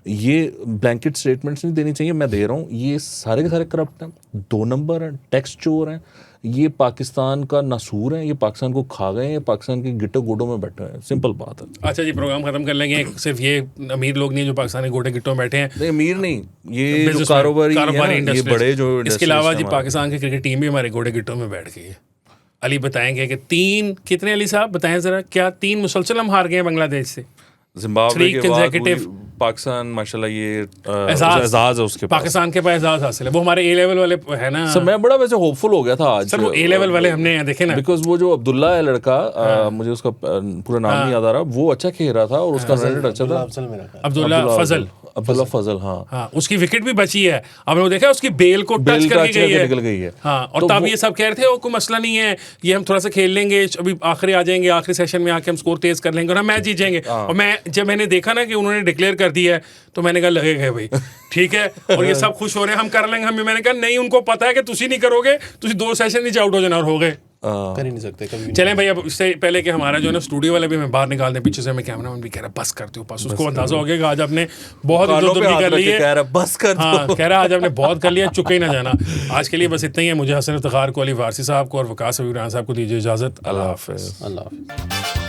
ये ब्लैंकेट स्टेटमेंट्स नहीं देनी चाहिए, मैं दे रहा हूँ, ये सारे के सारे करप्ट हैं, 2 नंबर हैं, टैक्स चोर हैं, ये पाकिस्तान का नासूर है, ये पाकिस्तान को खा गए हैं, पाकिस्तान के गिट्टो गोडों में बैठे हैं। सिंपल बात है। अच्छा जी, प्रोग्राम खत्म कर लेंगे। सिर्फ ये अमीर लोग नहीं जो पाकिस्तानी गोडे गिट्टों में बैठे हैं, नहीं अमीर नहीं, ये जो कारोबारी ये बड़े जो, इसके अलावा जी पाकिस्तान की क्रिकेट टीम भी हमारे गोडे गिट्टों में बैठ गई है। अली बताएंगे कि 3 कितने, अली साहब बताएं जरा, क्या 3 मुसलसल हम हार गए हैं बांग्लादेश से? जिम्बाब्वे के बाद पाकिस्तान माशाल्लाह ये एजाज है उसके पास, पाकिस्तान के पास एजाज हासिल है। वो हमारे A लेवल वाले है ना सर, मैं बड़ा वैसे होपफुल हो गया था आज सर, वो A लेवल वाले हमने देखे ना, बिकॉज वो जो अब्दुल्ला है लड़का, मुझे उसका पूरा नाम नहीं याद आ रहा, वो अच्छा खेल रहा था और उसका रन अच्छा था, अब्दुल्ला फजल। हाँ, उसकी विकेट भी बची है, आपने वो देखा, उसकी बेल को टच करके निकल गई है। हाँ, और तब ये सब कह रहे थे वो कोई मसला नहीं है, ये हम थोड़ा सा खेल लेंगे, अभी आखिरी आ जाएंगे, आखिरी सेशन में आके हम स्कोर तेज कर लेंगे और हम मैच जीत जाएंगे। और जब मैंने देखा ना कि उन्होंने डिक्लेयर कर दिया है, तो मैंने कहा लगेगा भाई ठीक है, और ये सब खुश हो रहे हैं, हम कर लेंगे। मैंने कहा नहीं, उनको पता है कि तुसी नहीं करोगे, तुसी 2 सेशन नीचे आउट हो जाना और हो गए, कर ही नहीं सकते कभी। चलें भाई, अब इससे पहले कि हमारा जो है ना स्टूडियो वाले भी हमें बाहर निकाल दें, पीछे से हमें कैमरामैन भी कह रहा है बस करते हो, बस उसको अंदाजा हो गया कि आज आपने बहुत इज्जत कर ली है, कह रहा बस कर, हाँ कह रहा आज आपने बहुत कर लिया, चुके ही ना जाना। आज के लिए बस इतना ही है। मुझे हसन इफ्तिखार को, अली वारसी साहब को और वकास अबी इमरान साहब को दीजिए इजाज़त। अल्लाह हाफ़िज़। अल्लाह हाफ़िज़।